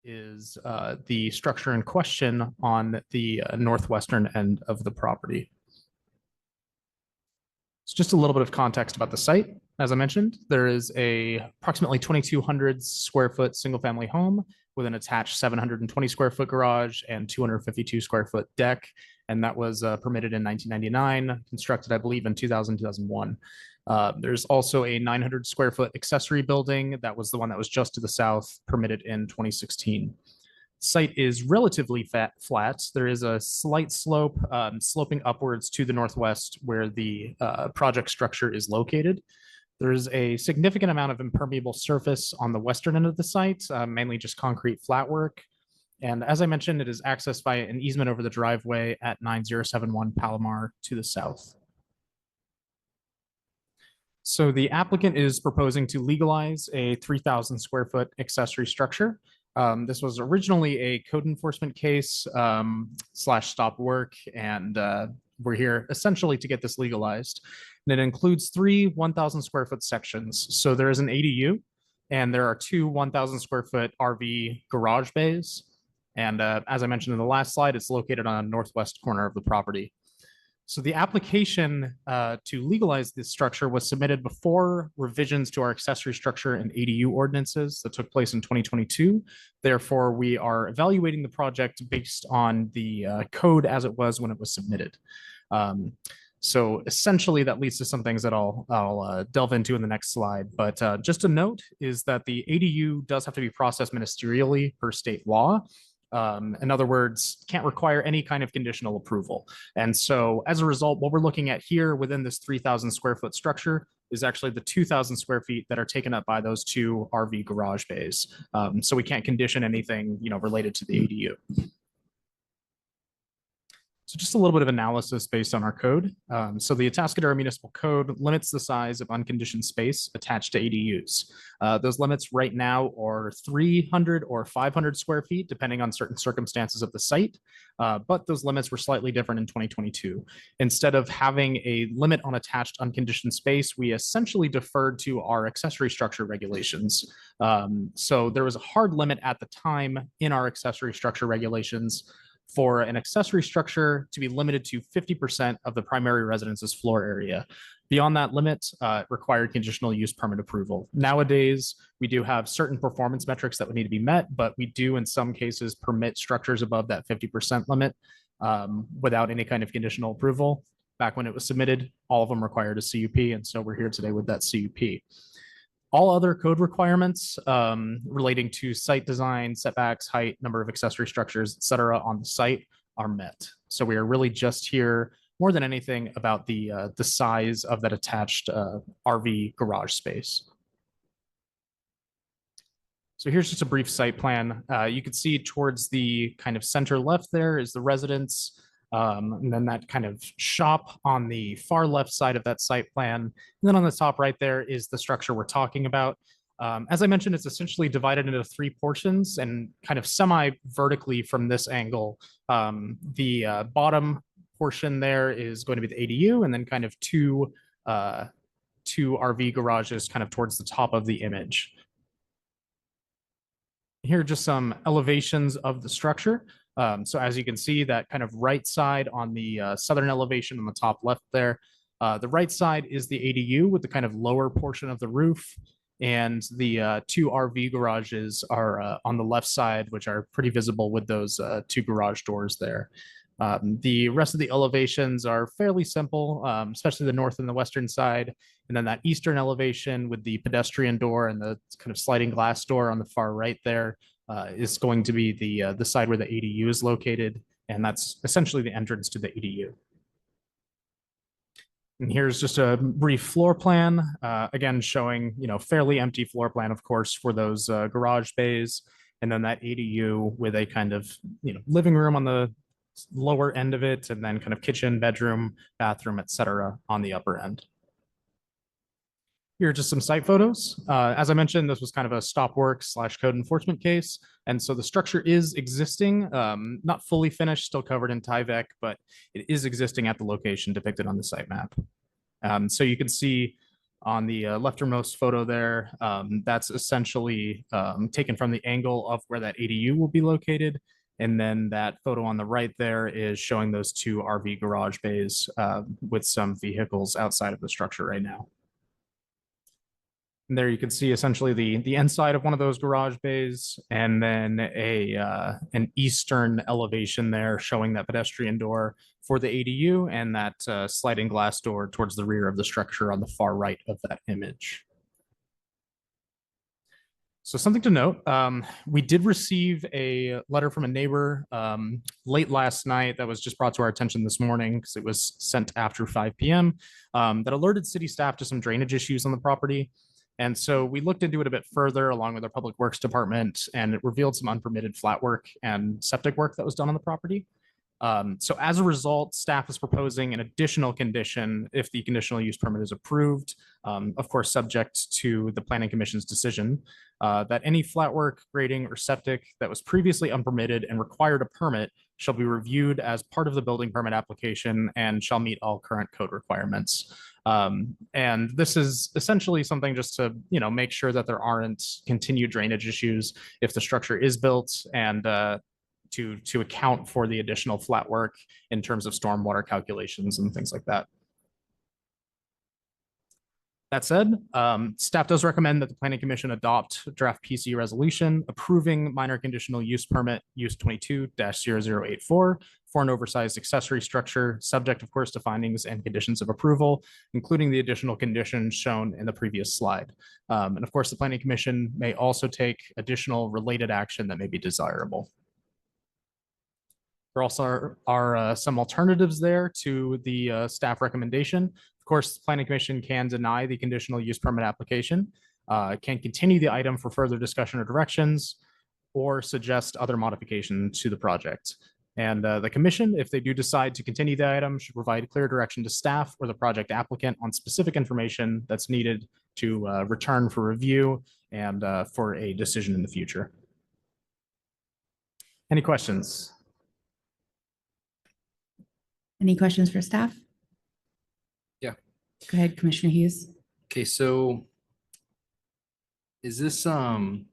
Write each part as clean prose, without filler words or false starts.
is the structure in question on the northwestern end of the property. So just a little bit of context about the site. As I mentioned, there is a approximately 2,200 square foot single family home with an attached 720 square foot garage and 252 square foot deck. And that was permitted in 1999, constructed, I believe, in 2000, 2001. There's also a 900 square foot accessory building. That was the one that was just to the south, permitted in 2016. Site is relatively flat. There is a slight slope sloping upwards to the northwest where the project structure is located. There's a significant amount of impermeable surface on the western end of the site, mainly just concrete flatwork. And as I mentioned, it is accessed by an easement over the driveway at 9071 Palomar to the south. So the applicant is proposing to legalize a 3,000 square foot accessory structure. This was originally a code enforcement case slash stop work, and we're here essentially to get this legalized. And it includes three 1,000 square foot sections. So there is an ADU, and there are two 1,000 square foot RV garage bays. And as I mentioned in the last slide, it's located on the northwest corner of the property. So the application to legalize this structure was submitted before revisions to our accessory structure and ADU ordinances that took place in 2022. Therefore, we are evaluating the project based on the code as it was when it was submitted. So essentially, that leads to some things that I'll delve into in the next slide. But just a note is that the ADU does have to be processed ministerially per state law. In other words, can't require any kind of conditional approval. And so as a result, what we're looking at here within this 3,000 square foot structure is actually the 2,000 square feet that are taken up by those two RV garage bays. So we can't condition anything, related to the ADU. So just a little bit of analysis based on our code. So the Atascadero Municipal Code limits the size of unconditioned space attached to ADUs. Those limits right now are 300 or 500 square feet, depending on certain circumstances of the site. But those limits were slightly different in 2022. Instead of having a limit on attached unconditioned space, we essentially deferred to our accessory structure regulations. So there was a hard limit at the time in our accessory structure regulations for an accessory structure to be limited to 50% of the primary residence's floor area. Beyond that limit, required conditional use permit approval. Nowadays, we do have certain performance metrics that would need to be met, but we do in some cases permit structures above that 50% limit without any kind of conditional approval. Back when it was submitted, all of them required a CUP, and so we're here today with that CUP. All other code requirements relating to site design, setbacks, height, number of accessory structures, et cetera, on the site are met. So we are really just here more than anything about the size of that attached RV garage space. So here's just a brief site plan. You can see towards the kind of center left there is the residence. And then that kind of shop on the far left side of that site plan. And then on the top right there is the structure we're talking about. As I mentioned, it's essentially divided into three portions and kind of semi-vertically from this angle. The bottom portion there is going to be the ADU, and then kind of two RV garages kind of towards the top of the image. Here are just some elevations of the structure. So as you can see, that kind of right side on the southern elevation on the top left there, the right side is the ADU with the kind of lower portion of the roof, and the two RV garages are on the left side, which are pretty visible with those two garage doors there. The rest of the elevations are fairly simple, especially the north and the western side. And then that eastern elevation with the pedestrian door and the kind of sliding glass door on the far right there is going to be the side where the ADU is located. And that's essentially the entrance to the ADU. And here's just a brief floor plan, again, showing, fairly empty floor plan, of course, for those garage bays. And then that ADU with a kind of, living room on the lower end of it, and then kind of kitchen, bedroom, bathroom, etc. on the upper end. Here are just some site photos. As I mentioned, this was kind of a stop work slash code enforcement case. And so the structure is existing, not fully finished, still covered in Tyvek, but it is existing at the location depicted on the site map. So you can see On the leftermost photo there, that's essentially taken from the angle of where that ADU will be located. And then that photo on the right there is showing those two RV garage bays with some vehicles outside of the structure right now. And there you can see essentially the inside of one of those garage bays, and then an eastern elevation there showing that pedestrian door for the ADU and that sliding glass door towards the rear of the structure on the far right of that image. So something to note, we did receive a letter from a neighbor late last night that was just brought to our attention this morning because it was sent after 5 p.m. That alerted city staff to some drainage issues on the property. And so we looked into it a bit further along with our public works department, and it revealed some unpermitted flat work and septic work that was done on the property. So as a result, staff is proposing an additional condition if the conditional use permit is approved, of course, subject to the planning commission's decision, that any flat work, grading, or septic that was previously unpermitted and required a permit shall be reviewed as part of the building permit application and shall meet all current code requirements. And this is essentially something just to, make sure that there aren't continued drainage issues if the structure is built, and to account for the additional flat work in terms of stormwater calculations and things like that. That said, staff does recommend that the planning commission adopt draft PC resolution approving minor conditional use permit use 22-0084 for an oversized accessory structure, subject of course to findings and conditions of approval, including the additional conditions shown in the previous slide. And of course, the planning commission may also take additional related action that may be desirable. There also are some alternatives there to the staff recommendation. Of course, the planning commission can deny the conditional use permit application, can continue the item for further discussion or directions, or suggest other modifications to the project. And the commission, if they do decide to continue the item, should provide clear direction to staff or the project applicant on specific information that's needed to return for review and for a decision in the future. Any questions? Any questions for staff? Yeah. Go ahead, Commissioner Hughes. Okay, so is this and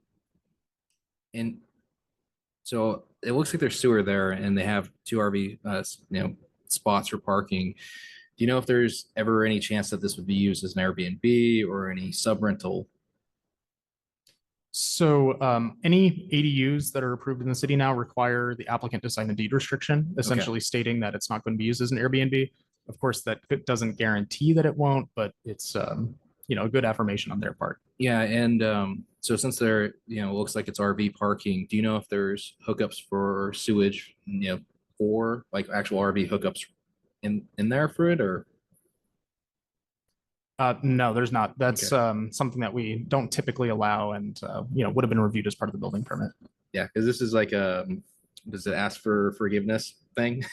so it looks like there's sewer there and they have two RV spots for parking. Do you know if there's ever any chance that this would be used as an Airbnb or any sub rental? So any ADUs that are approved in the city now require the applicant to sign a deed restriction, essentially stating that it's not going to be used as an Airbnb. Of course, that doesn't guarantee that it won't, but it's a good affirmation on their part. Yeah, and so since there, looks like it's RV parking, do you know if there's hookups for sewage, or like actual RV hookups in there for it, or? No, there's not. That's something that we don't typically allow, and would have been reviewed as part of the building permit. Yeah, because this is like does it ask for forgiveness thing?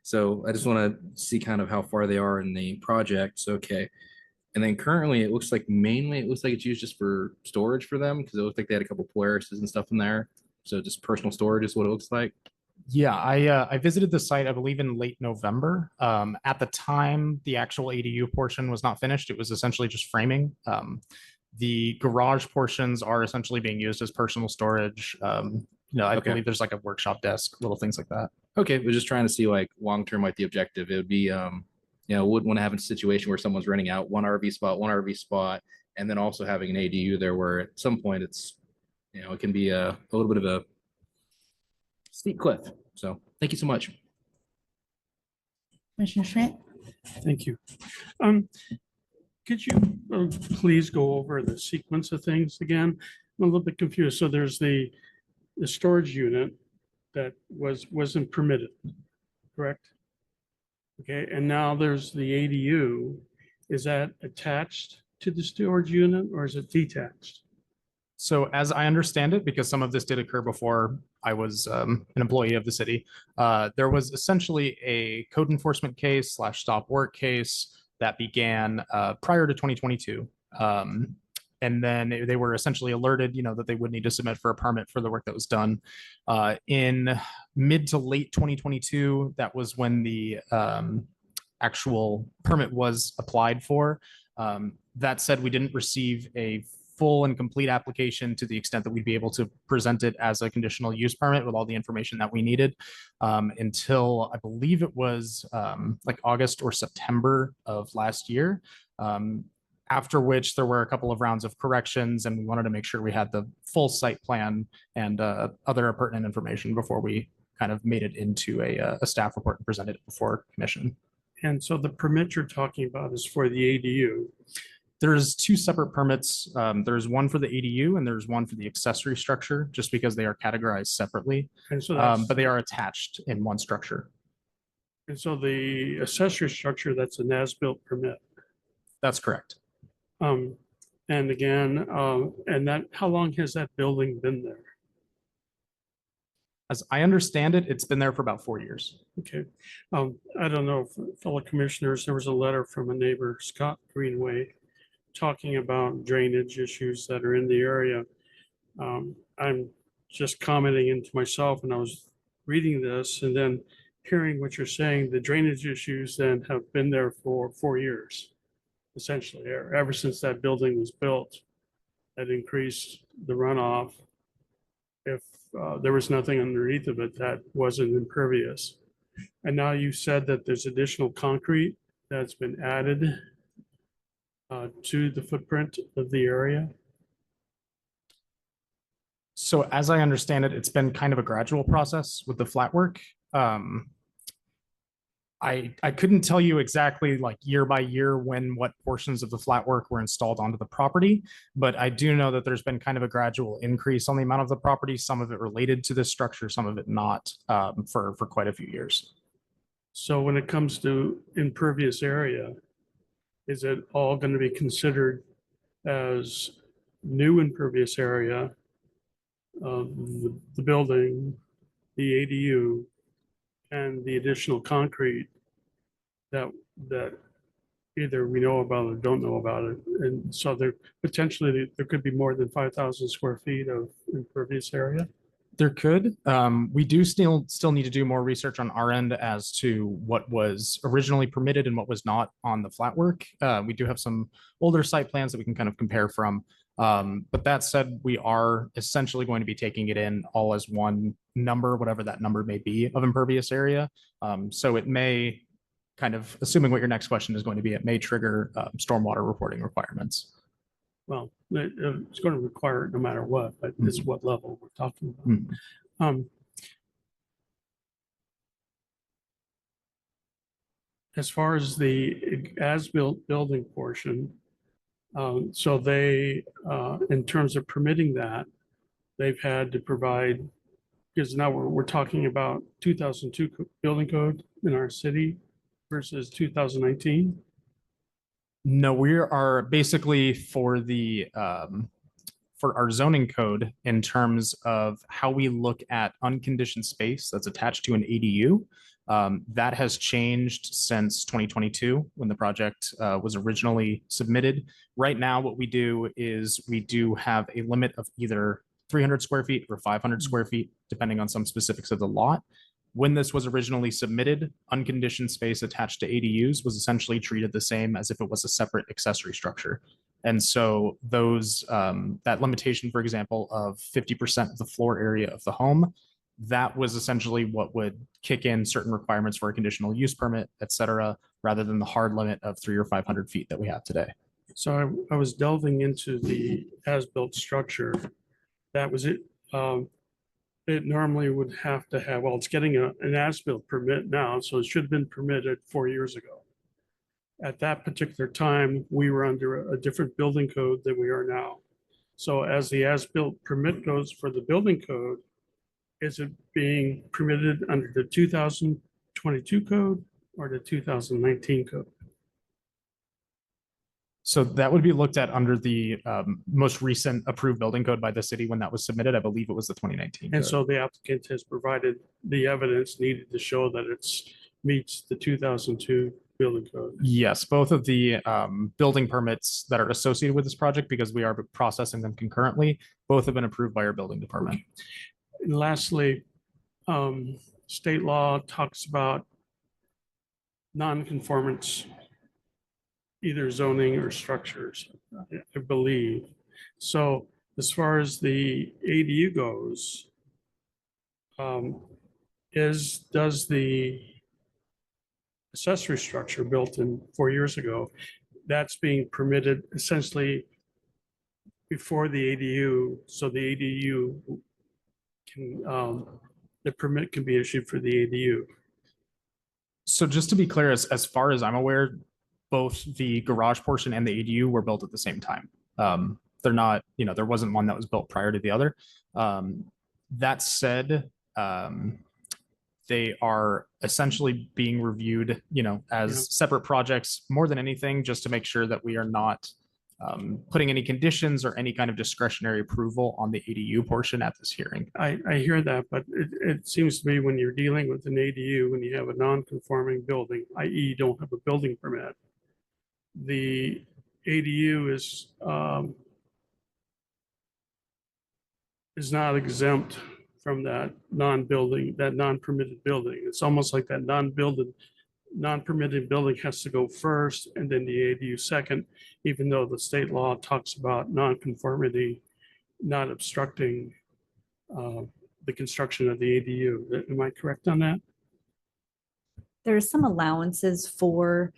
So I just want to see kind of how far they are in the project. So, okay. And then currently it looks like it's used just for storage for them, because it looks like they had a couple Polaris's and stuff in there. So just personal storage is what it looks like. Yeah, I visited the site, I believe, in late November. At the time, the actual ADU portion was not finished. It was essentially just framing. The garage portions are essentially being used as personal storage. I believe there's like a workshop desk, little things like that. Okay, we're just trying to see like long term, like the objective. It would be, wouldn't want to have a situation where someone's renting out one RV spot, and then also having an ADU there, where at some point it's, it can be a little bit of a steep cliff. So thank you so much. Commissioner Schmidt. Thank you. Could you please go over the sequence of things again? I'm a little bit confused. So there's the storage unit that wasn't permitted, correct? Okay, and now there's the ADU. Is that attached to the storage unit or is it detached? So as I understand it, because some of this did occur before I was an employee of the city, there was essentially a code enforcement case / stop work case that began prior to 2022. And then they were essentially alerted, that they would need to submit for a permit for the work that was done. In mid to late 2022, that was when the actual permit was applied for. That said, we didn't receive a full and complete application to the extent that we'd be able to present it as a conditional use permit with all the information that we needed until I believe it was like August or September of last year. After which there were a couple of rounds of corrections, and we wanted to make sure we had the full site plan and other pertinent information before we kind of made it into a staff report and presented it before commission. And so the permit you're talking about is for the ADU. There's two separate permits. There's one for the ADU and there's one for the accessory structure, just because they are categorized separately, And so that's, but they are attached in one structure. and so the accessory structure, that's an as-built permit. That's correct. And again, and that, how long has that building been there? As I understand it, it's been there for about 4 years. Okay, I don't know, fellow commissioners, there was a letter from a neighbor, Scott Greenway, talking about drainage issues that are in the area. I'm just commenting into myself, and I was reading this and then hearing what you're saying, the drainage issues then have been there for 4 years, essentially, ever since that building was built. That increased the runoff. If there was nothing underneath of it that wasn't impervious. And now you said that there's additional concrete that's been added to the footprint of the area. So as I understand it, it's been kind of a gradual process with the flat work. I couldn't tell you exactly like year by year when what portions of the flat work were installed onto the property, but I do know that there's been kind of a gradual increase on the amount of the property, some of it related to this structure, some of it not, for quite a few years. So when it comes to impervious area, is it all going to be considered as new impervious area of the building, the ADU, and the additional concrete that either we know about or don't know about it? And so there potentially there could be more than 5,000 square feet of impervious area. There could. We do still need to do more research on our end as to what was originally permitted and what was not on the flat work. We do have some older site plans that we can kind of compare from. But that said, we are essentially going to be taking it in all as one number, whatever that number may be of impervious area. So it may kind of, assuming what your next question is going to be, it may trigger stormwater reporting requirements. Well, it's going to require it no matter what, but it's what level we're talking about. Mm-hmm. As far as the as-built building portion, so they, in terms of permitting that, they've had to provide, because now we're talking about 2002 building code in our city versus 2019. No, we are basically for the for our zoning code in terms of how we look at unconditioned space that's attached to an ADU. That has changed since 2022 when the project was originally submitted. Right now, what we do is we do have a limit of either 300 square feet or 500 square feet, depending on some specifics of the lot. When this was originally submitted, unconditioned space attached to ADUs was essentially treated the same as if it was a separate accessory structure. And so those, that limitation, for example, of 50% of the floor area of the home, that was essentially what would kick in certain requirements for a conditional use permit, et cetera, rather than the hard limit of 300 or 500 feet that we have today. So I was delving into the as-built structure. That was it. It normally would have to have, well, it's getting an as-built permit now, so it should have been permitted 4 years ago. At that particular time, we were under a different building code than we are now. So as the as-built permit goes for the building code, is it being permitted under the 2022 code or the 2019 code? So that would be looked at under the most recent approved building code by the city when that was submitted. I believe it was the 2019. And code. so the applicant has provided the evidence needed to show that it meets the 2002 building code. Yes, both of the building permits that are associated with this project, because we are processing them concurrently, both have been approved by our building department. And lastly, state law talks about non-conformance either zoning or structures, I believe. So as far as the ADU goes, does the accessory structure built in 4 years ago, that's being permitted essentially before the ADU, so the ADU can, the permit can be issued for the ADU. So just to be clear, as far as I'm aware, both the garage portion and the ADU were built at the same time. They're not, there wasn't one that was built prior to the other. That said, they are essentially being reviewed, as separate projects more than anything, just to make sure that we are not putting any conditions or any kind of discretionary approval on the ADU portion at this hearing. I hear that, but it seems to me when you're dealing with an ADU, when you have a non-conforming building, i.e. you don't have a building permit, the ADU is not exempt from that non-permitted building. It's almost like that non-permitted building has to go first and then the ADU second, even though the state law talks about non-conformity not obstructing the construction of the ADU. Am I correct on that? There are some allowances for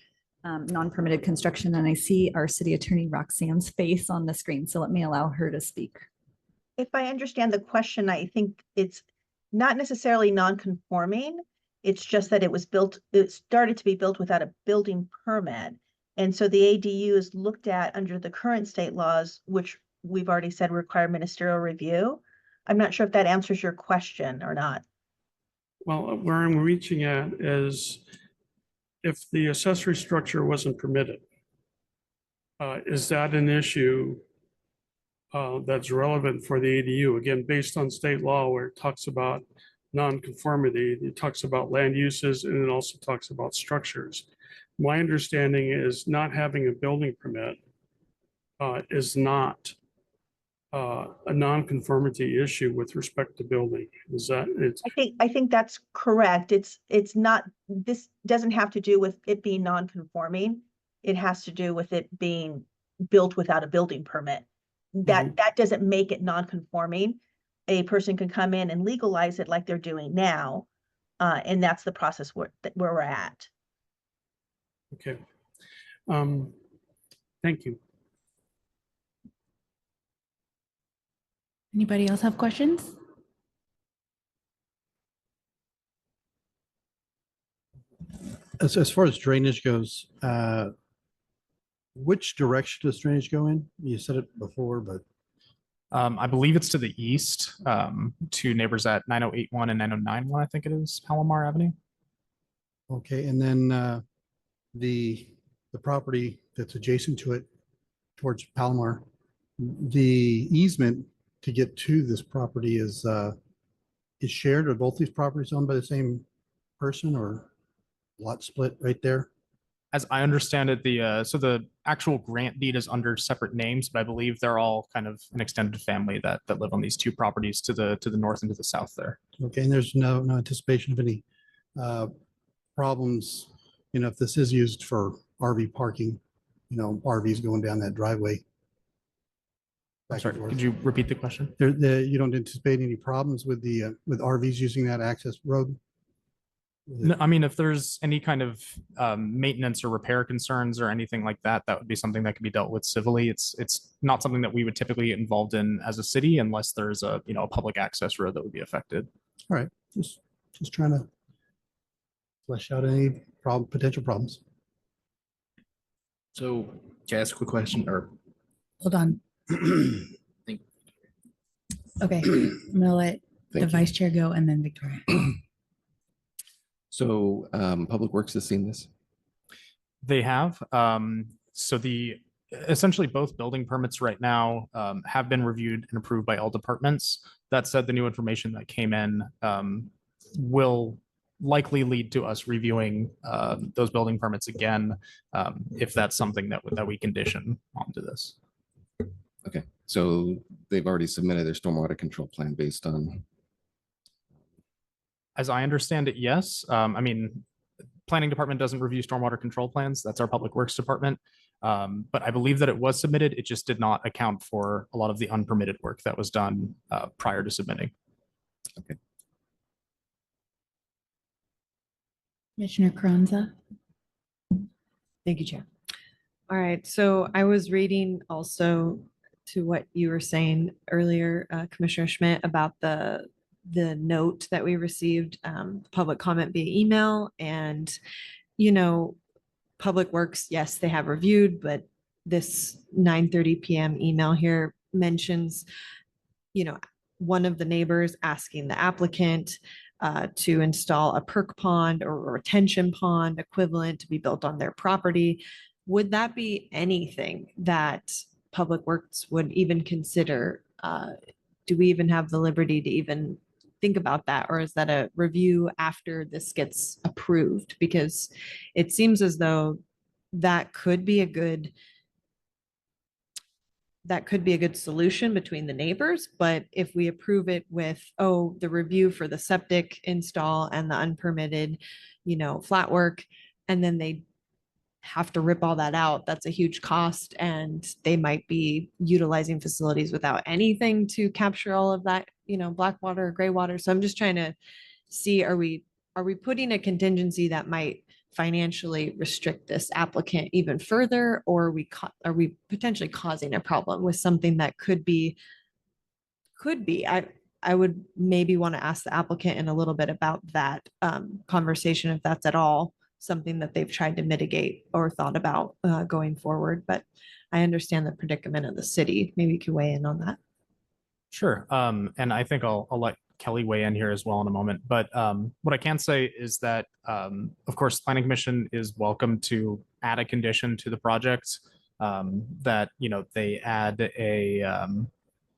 non-permitted construction, and I see our city attorney Roxanne's face on the screen, so let me allow her to speak. If I understand the question, I think it's not necessarily non-conforming. It's just that it started to be built without a building permit. And so the ADU is looked at under the current state laws, which we've already said require ministerial review. I'm not sure if that answers your question or not. Well, where I'm reaching at is if the accessory structure wasn't permitted, is that an issue that's relevant for the ADU? Again, based on state law where it talks about non-conformity, it talks about land uses, and it also talks about structures. My understanding is not having a building permit is not a non-conformity issue with respect to building. Is that it's? I think that's correct. It's not. This doesn't have to do with it being non-conforming. It has to do with it being built without a building permit. That doesn't make it non-conforming. A person can come in and legalize it like they're doing now, and that's the process where we're at. Okay. Thank you. Anybody else have questions? As far as drainage goes, which direction does drainage go in? You said it before, but I believe it's to the east, to neighbors at 9081 and 9091, I think it is, Palomar Avenue. okay. And then the property that's adjacent to it towards Palomar, the easement to get to this property is shared, or both these properties owned by the same person, or lot split right there? As I understand it, so the actual grant deed is under separate names, but I believe they're all kind of an extended family that live on these two properties to the north and to the south there. Okay, and there's no anticipation of any problems, if this is used for RV parking, RVs going down that driveway. I'm back sorry, and forth. could you repeat the question? You don't anticipate any problems with with RVs using that access road? No, I mean, if there's any kind of maintenance or repair concerns or anything like that, that would be something that could be dealt with civilly. It's not something that we would typically get involved in as a city unless there's a public access road that would be affected. All right, just trying to flesh out any potential problems. So can I ask a quick question or? Hold on. Thank- Okay, I'm gonna let the Thank you. vice chair go and then Victoria. So Public Works has seen this? They have. So essentially both building permits right now have been reviewed and approved by all departments. That said, the new information that came in will likely lead to us reviewing those building permits again, if that's something that we condition onto this. Okay, so they've already submitted their stormwater control plan based on, As I understand it, yes. I mean, planning department doesn't review stormwater control plans. That's our public works department. But I believe that it was submitted. It just did not account for a lot of the unpermitted work that was done prior to submitting. Commissioner Carranza. Thank you, Chair. All right, so I was reading also to what you were saying earlier, Commissioner Schmidt, about the note that we received, public comment via email, and, you know, Public Works, yes, they have reviewed, but this 9:30 p.m. email here mentions, you know, one of the neighbors asking the applicant to install a perk pond or a retention pond equivalent to be built on their property. Would that be anything that Public Works would even consider? Do we even have the liberty to even think about that? Or is that a review after this gets approved? Because it seems as though that could be a good solution between the neighbors. But if we approve it with, oh, the review for the septic install and the unpermitted, you know, flat work, and then they have to rip all that out, that's a huge cost, and they might be utilizing facilities without anything to capture all of that, you know, black water, gray water. So I'm just trying to see, are we putting a contingency that might financially restrict this applicant even further, or are we potentially causing a problem with something that could be, I would maybe want to ask the applicant in a little bit about that conversation, if that's at all something that they've tried to mitigate or thought about going forward. But I understand the predicament of the city. Maybe you could weigh in on that. Sure. And I think I'll let Kelly weigh in here as well in a moment. But what I can say is that, of course, Planning Commission is welcome to add a condition to the project that, you know, they add a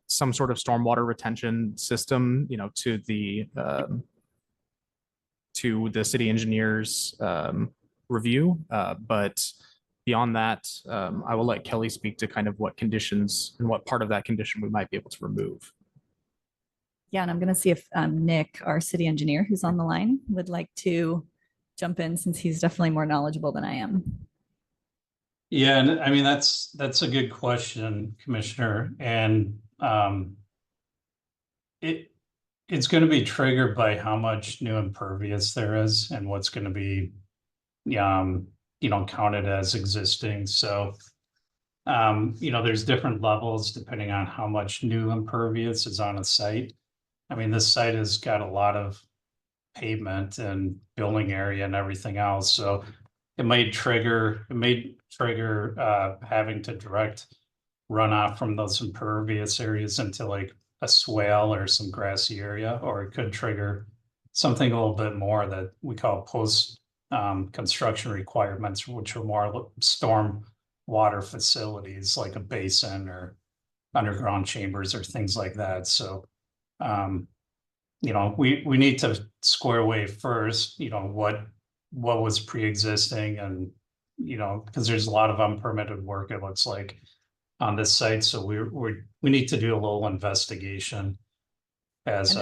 some sort of stormwater retention system, you know, to the city engineer's review. But beyond that, I will let Kelly speak to kind of what conditions and what part of that condition we might be able to remove. Yeah, and I'm going to see if Nick, our city engineer, who's on the line, would like to jump in, since he's definitely more knowledgeable than I am. Yeah, and I mean, that's a good question, Commissioner. And it's going to be triggered by how much new impervious there is and what's going to be, you know, counted as existing. So, you know, there's different levels depending on how much new impervious is on a site. I mean, this site has got a lot of pavement and building area and everything else. So it may trigger having to direct runoff from those impervious areas into like a swale or some grassy area, or it could trigger something a little bit more that we call post construction requirements, which are more storm water facilities like a basin or underground chambers or things like that. So, you know, we need to square away first, you know, what was pre-existing, and, you know, because there's a lot of unpermitted work, it looks like, on this site. So we need to do a little investigation, as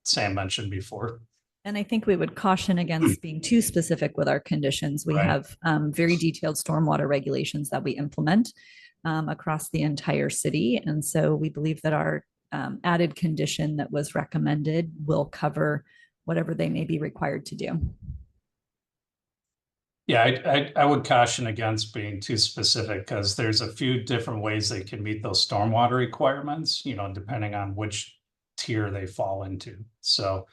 Sam mentioned before. And I think we would caution against being too specific with our conditions. We Right. have very detailed stormwater regulations that we implement across the entire city. And so we believe that our added condition that was recommended will cover whatever they may be required to do. Yeah, I would caution against being too specific, because there's a few different ways they can meet those stormwater requirements, you know, depending on which tier they fall into. So,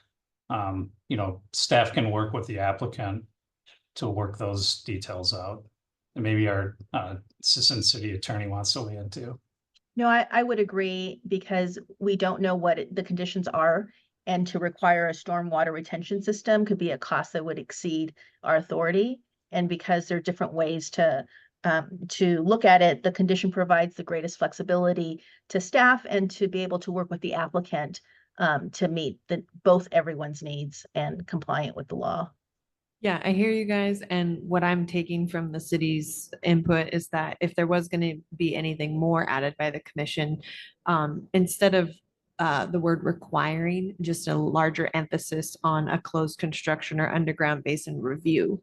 you know, staff can work with the applicant to work those details out. And maybe our assistant city attorney wants to weigh in too. No, I would agree, because we don't know what the conditions are. And to require a stormwater retention system could be a cost that would exceed our authority. And because there are different ways to look at it, the condition provides the greatest flexibility to staff and to be able to work with the applicant to meet both everyone's needs and compliant with the law. Yeah, I hear you guys. And what I'm taking from the city's input is that if there was going to be anything more added by the commission, instead of the word requiring, just a larger emphasis on a closed construction or underground basin review.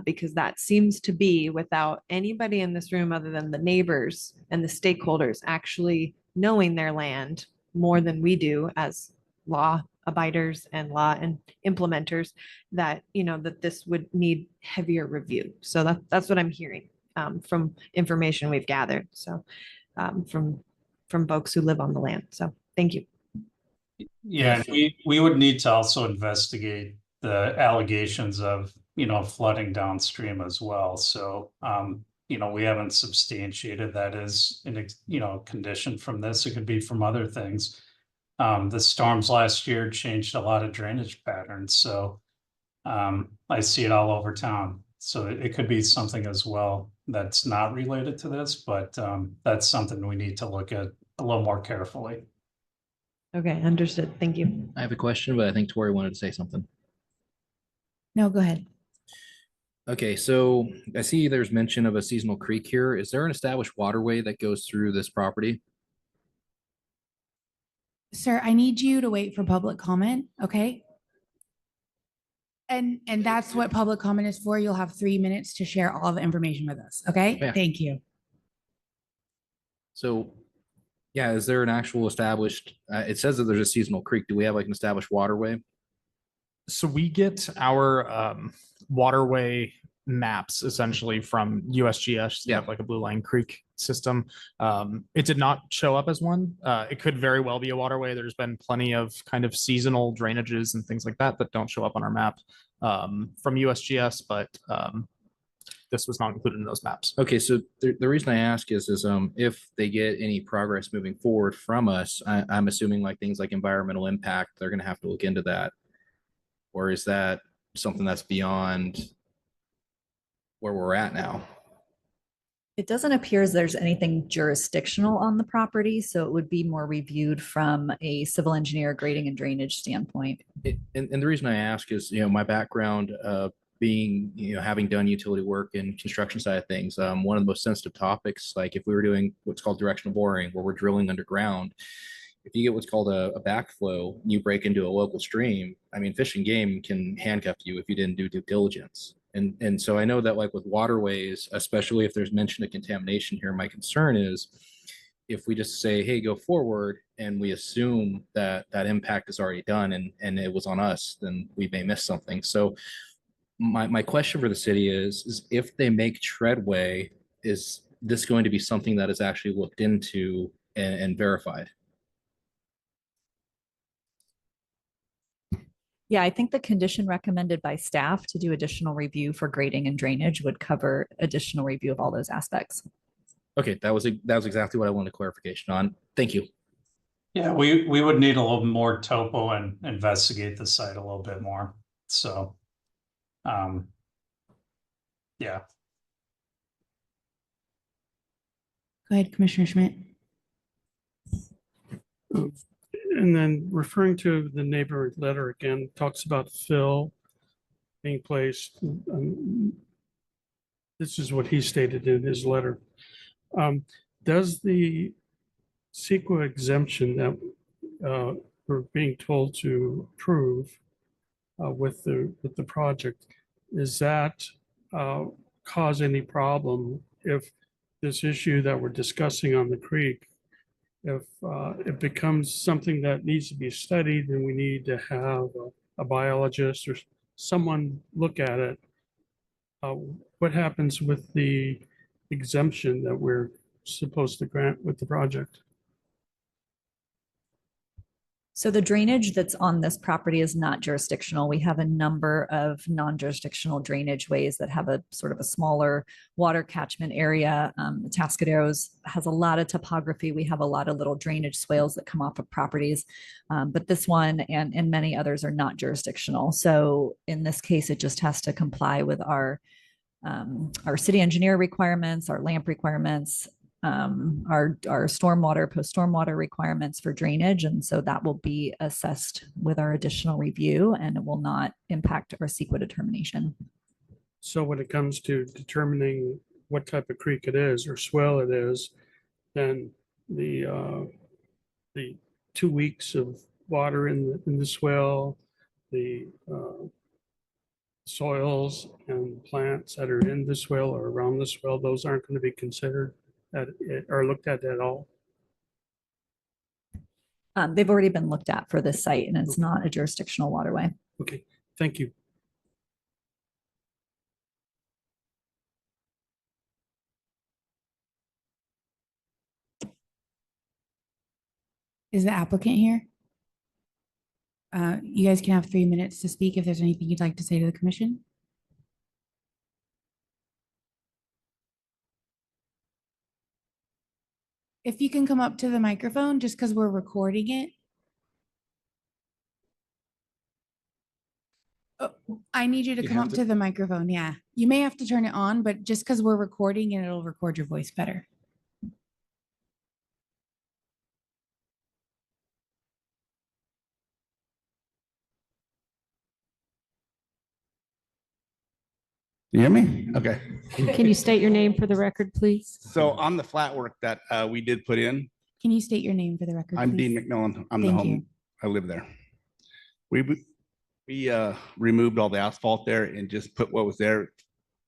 because that seems to be, without anybody in this room other than the neighbors and the stakeholders actually knowing their land more than we do as law abiders and law and implementers, that, that this would need heavier review. So that's what I'm hearing from information we've gathered. So from folks who live on the land. So thank you. Yeah, and we would need to also investigate the allegations of, flooding downstream as well. So, we haven't substantiated that as an, condition from this. It could be from other things. The storms last year changed a lot of drainage patterns. So, I see it all over town. So it could be something as well that's not related to this, but that's something we need to look at a little more carefully. Okay, understood. Thank you. I have a question, but I think Tori wanted to say something. No, go ahead. Okay, so I see there's mention of a seasonal creek here. Is there an established waterway that goes through this property? Sir, I need you to wait for public comment, okay? And that's what public comment is for. You'll have 3 minutes to share all the information with us, okay? Yeah. Thank you. So, yeah, is there an actual established, it says that there's a seasonal creek. Do we have like an established waterway? So we get our waterway maps essentially from USGS. They have like a Blue Line Creek system. It did not show up as one. It could very well be a waterway. There's been plenty of kind of seasonal drainages and things like that that don't show up on our map from USGS, but this was not included in those maps. Okay, so the reason I ask is if they get any progress moving forward from us, I'm assuming like things like environmental impact, they're going to have to look into that. Or is that something that's beyond where we're at now? It doesn't appear as there's anything jurisdictional on the property, so it would be more reviewed from a civil engineer grading and drainage standpoint. And the reason I ask is, my background being, having done utility work and construction side of things, one of the most sensitive topics, like if we were doing what's called directional boring, where we're drilling underground, if you get what's called a backflow, you break into a local stream. I mean, Fish and Game can handcuff you if you didn't do due diligence. And so I know that like with waterways, especially if there's mention of contamination here, my concern is if we just say, hey, go forward, and we assume that that impact is already done and it was on us, then we may miss something. So my question for the city is if they make treadway, is this going to be something that is actually looked into and verified? Yeah, I think the condition recommended by staff to do additional review for grading and drainage would cover additional review of all those aspects. Okay, that was exactly what I wanted clarification on. Thank you. Yeah, we would need a little more topo and investigate the site a little bit more. So, yeah. Go ahead, Commissioner Schmidt. And then referring to the neighbor letter again, talks about fill being placed. This is what he stated in his letter. Does the CEQA exemption that we're being told to approve with the project, is that cause any problem if this issue that we're discussing on the creek, if it becomes something that needs to be studied, then we need to have a biologist or someone look at it. What happens with the exemption that we're supposed to grant with the project? So the drainage that's on this property is not jurisdictional. We have a number of non-jurisdictional drainage ways that have a sort of a smaller water catchment area. The Tascaderos has a lot of topography. We have a lot of little drainage swales that come off of properties, but this one and many others are not jurisdictional. So in this case, it just has to comply with our city engineer requirements, our LAMP requirements, our stormwater, post-stormwater requirements for drainage. And so that will be assessed with our additional review and it will not impact our CEQA determination. So when it comes to determining what type of creek it is or swell it is, then the 2 weeks of water in the swell, the soils and plants that are in the swale or around the swale, those aren't going to be considered or looked at all? They've already been looked at for this site and it's not a jurisdictional waterway. Okay, thank you. Is the applicant here? You guys can have 3 minutes to speak if there's anything you'd like to say to the commission. If you can come up to the microphone, just because we're recording it. Oh, I need you to You come have up to- to the microphone. Yeah, you may have to turn it on, but just because we're recording and it'll record your voice better. You hear me? Okay. Can you state your name for the record, please? So on the flat work that we did put in, Can you state your name for the record? I'm please? Dean McMillan. I'm the Thank home. you. I live there. We removed all the asphalt there and just put what was there,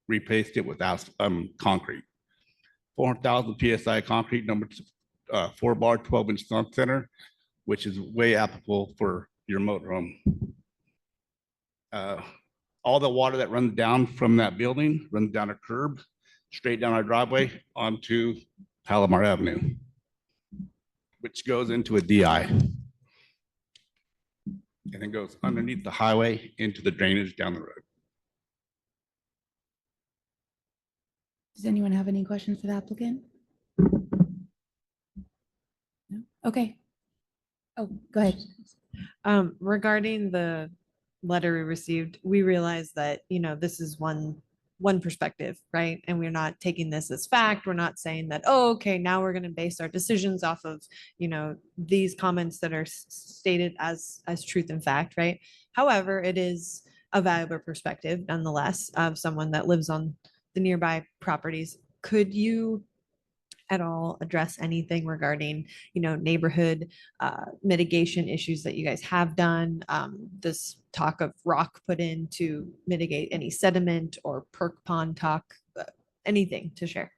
replaced it with concrete. 400,000 PSI concrete, number 4 bar, 12-inch thumb center, which is way applicable for your motorhome. All the water that runs down from that building runs down a curb, straight down our driveway onto Palomar Avenue, which goes into a DI. And then goes underneath the highway into the drainage down the road. Does anyone have any questions for the applicant? No? Okay. Oh, go ahead. Regarding the letter we received, we realize that, this is one perspective, right? And we're not taking this as fact. We're not saying that, oh, okay, now we're going to base our decisions off of, these comments that are stated as truth and fact, right? However, it is a valuable perspective nonetheless of someone that lives on the nearby properties. Could you at all address anything regarding, neighborhood mitigation issues that you guys have done? This talk of rock put in to mitigate any sediment or perk pond talk, anything to share?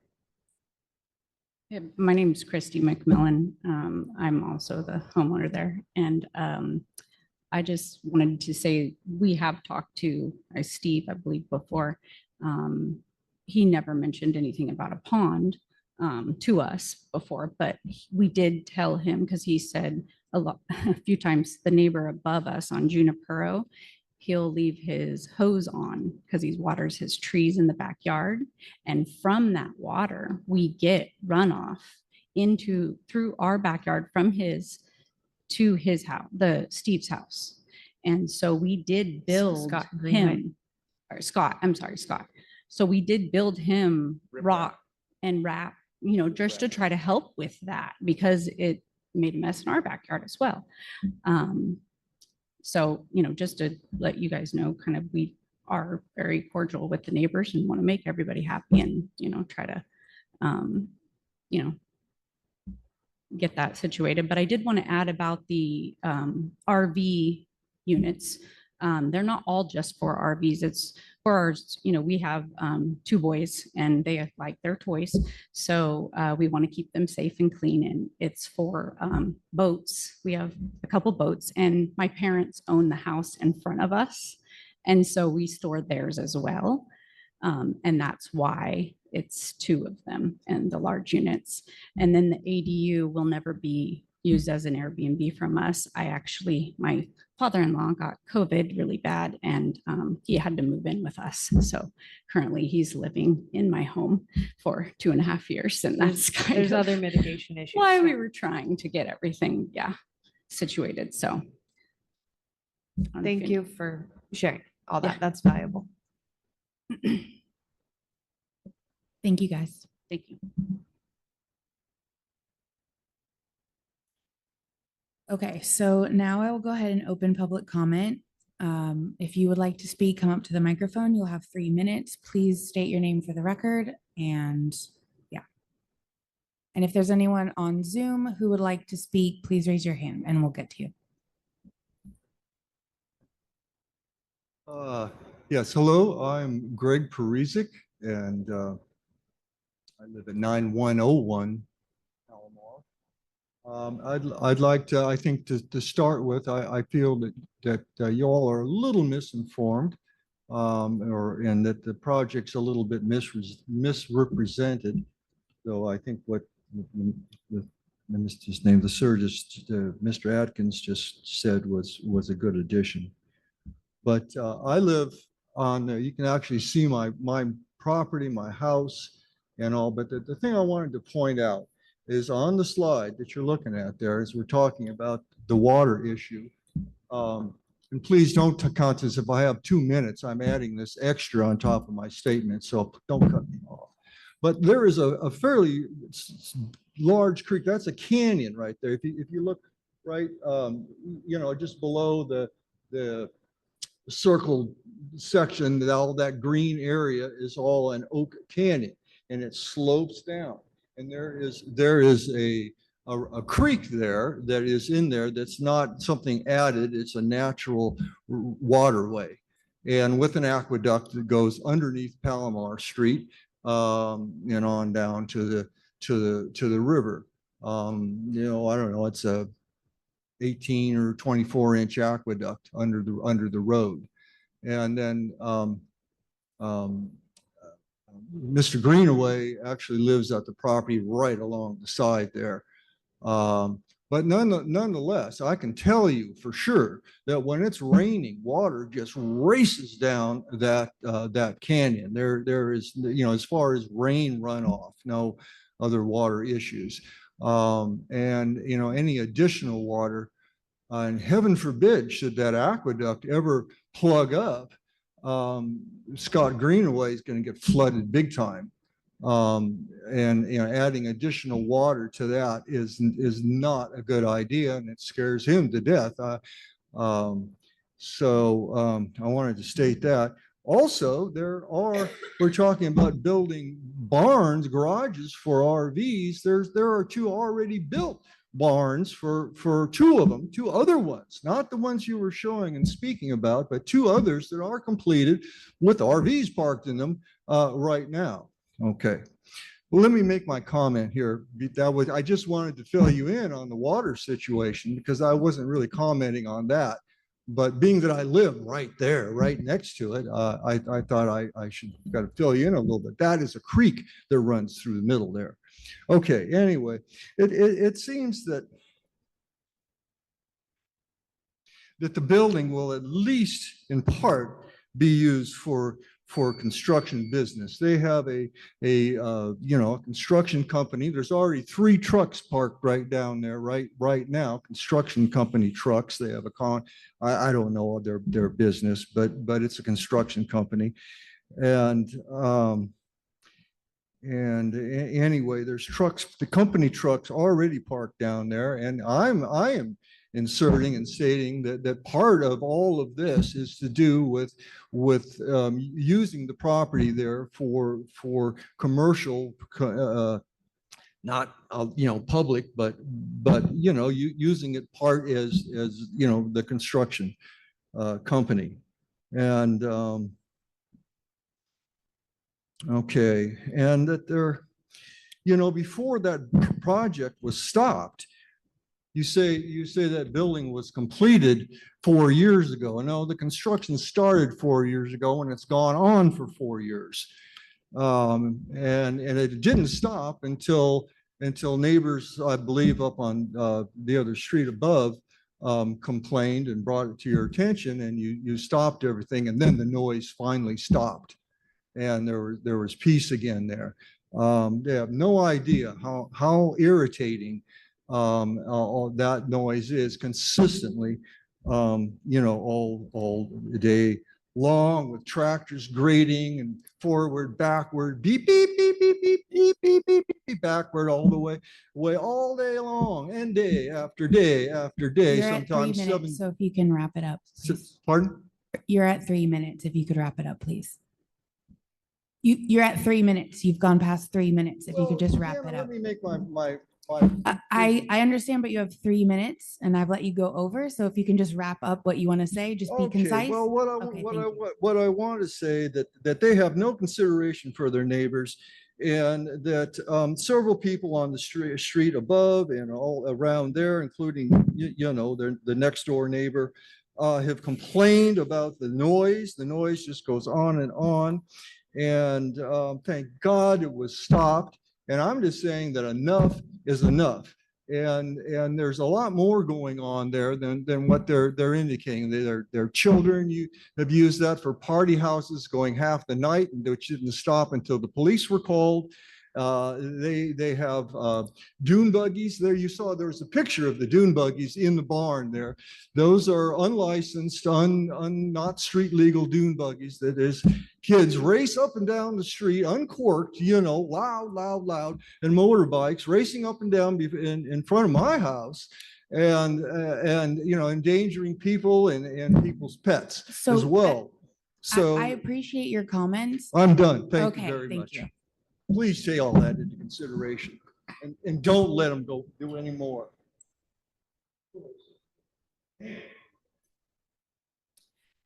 Yeah, my name is Christy McMillan. I'm also the homeowner there. And I just wanted to say, we have talked to Steve, I believe, before. He never mentioned anything about a pond to us before, but we did tell him, because he said a few times, the neighbor above us on Junipero, he'll leave his hose on because he waters his trees in the backyard. And from that water, we get runoff through our backyard from his to his house, Steve's house. And so we did build Scott Greenway. him, or Scott, I'm sorry, Scott. So we did build him rock and wrap, just to try to help with that, because it made a mess in our backyard as well. So, just to let you guys know, kind of, we are very cordial with the neighbors and want to make everybody happy and, try to, get that situated. But I did want to add about the RV units. They're not all just for RVs. It's for ours, we have 2 boys and they like their toys. So we want to keep them safe and clean. And it's for boats. We have a couple boats and my parents own the house in front of us. And so we store theirs as well. And that's why it's 2 of them and the large units. And then the ADU will never be used as an Airbnb from us. My father-in-law got COVID really bad and he had to move in with us. So currently he's living in my home for 2.5 years. And that's kind There's of other mitigation issues. why we were trying to get everything, situated. So. Thank you for sharing all that. Yeah. That's valuable. Thank you, guys. Thank you. Okay, so now I will go ahead and open public comment. If you would like to speak, come up to the microphone. You'll have 3 minutes. Please state your name for the record and and if there's anyone on Zoom who would like to speak, please raise your hand and we'll get to you. Yes, hello, I'm Greg Parizek, and I live at 9101 Palomar. I'd like to, I think to start with, I feel that y'all are a little misinformed, and that the project's a little bit misrepresented. So I think what his name, the surgeon, Mr. Atkins just said was a good addition. But I live on, you can actually see my property, my house and all. But the thing I wanted to point out is on the slide that you're looking at there, as we're talking about the water issue. And please don't count this. If I have 2 minutes, I'm adding this extra on top of my statement. So don't cut me off. But there is a fairly large creek. That's a canyon right there. If you look right, just below the circled section, that all that green area is all an oak canyon, and it slopes down. And there is a creek there that is in there that's not something added. It's a natural waterway, and with an aqueduct that goes underneath Palomar Street, and on down to the river. I don't know. It's a 18 or 24-inch aqueduct under the road. And then Mr. Greenaway actually lives at the property right along the side there. But nonetheless, I can tell you for sure that when it's raining, water just races down that canyon. There is, as far as rain runoff, no other water issues. And any additional water, and heaven forbid, should that aqueduct ever plug up, Scott Greenaway is going to get flooded big time. And adding additional water to that is not a good idea, and it scares him to death. So I wanted to state that. Also, we're talking about building barns, garages for RVs. There are 2 already built barns for 2 of them, 2 other ones, not the ones you were showing and speaking about, but 2 others that are completed with RVs parked in them right now. Okay. Well, let me make my comment here. I just wanted to fill you in on the water situation because I wasn't really commenting on that. But being that I live right there, right next to it, I thought I should got to fill you in a little bit. That is a creek that runs through the middle there. Okay, anyway, it seems that the building will at least in part be used for construction business. They have a construction company. There's already 3 trucks parked right down there right now, construction company trucks. They have I don't know their business, but it's a construction company. And anyway, there's trucks, the company trucks already parked down there. And I am inserting and stating that part of all of this is to do with using the property there for commercial, not public, but using it part as the construction company. And okay, and that before that project was stopped, you say that building was completed 4 years ago. No, the construction started 4 years ago and it's gone on for 4 years. And it didn't stop until neighbors, I believe, up on the other street above complained and brought it to your attention, and you stopped everything, and then the noise finally stopped. And there was peace again there. They have no idea how irritating all that noise is consistently, all day long, with tractors grading and forward, backward, beep, beep, beep, beep, beep, beep, beep, beep, beep, backward all the way all day long, and day after day after day. You're at 3 minutes, so if you can wrap it up. Please. Pardon? You're at 3 minutes. If you could wrap it up, please. You're at 3 minutes. You've gone past 3 minutes. If you could just wrap it up. Let me make my I understand, but you have 3 minutes and I've let you go over. So if you can just wrap up what you want to say, just be Okay, concise. well, what I, Okay, what thank I, you. what I want to say that they have no consideration for their neighbors, and that several people on the street above and all around there, including, the next door neighbor, have complained about the noise. The noise just goes on and on. And thank God it was stopped. And I'm just saying that enough is enough. And there's a lot more going on there than what they're indicating. Their children have used that for party houses going half the night, and which didn't stop until the police were called. They have dune buggies there. You saw there was a picture of the dune buggies in the barn there. Those are unlicensed, not street legal dune buggies. That is, kids race up and down the street uncorked, loud, and motorbikes racing up and down in front of my house, and endangering people and people's pets So, as well. So I appreciate your comments. I'm done. Thank you Okay, very thank much. you. Please take all that into consideration, and don't let them go do any more.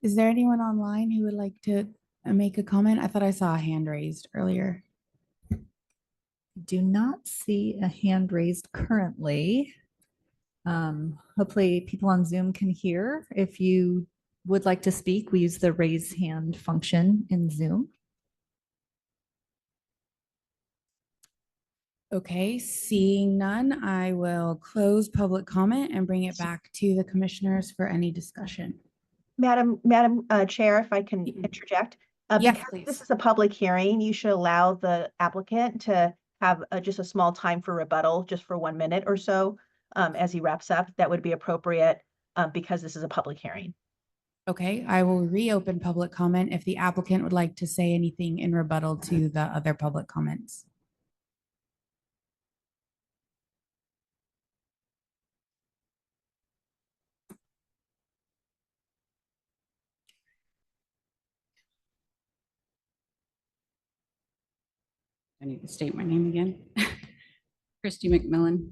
Is there anyone online who would like to make a comment? I thought I saw a hand raised earlier. Do not see a hand raised currently. Hopefully people on Zoom can hear. If you would like to speak, we use the raise hand function in Zoom. Okay, seeing none, I will close public comment and bring it back to the commissioners for any discussion. Madam Chair, if I can interject. Yes, Because please. this is a public hearing, you should allow the applicant to have just a small time for rebuttal, just for 1 minute or so, as he wraps up. That would be appropriate because this is a public hearing. Okay, I will reopen public comment if the applicant would like to say anything in rebuttal to the other public comments. I need to state my name again. Christy McMillan.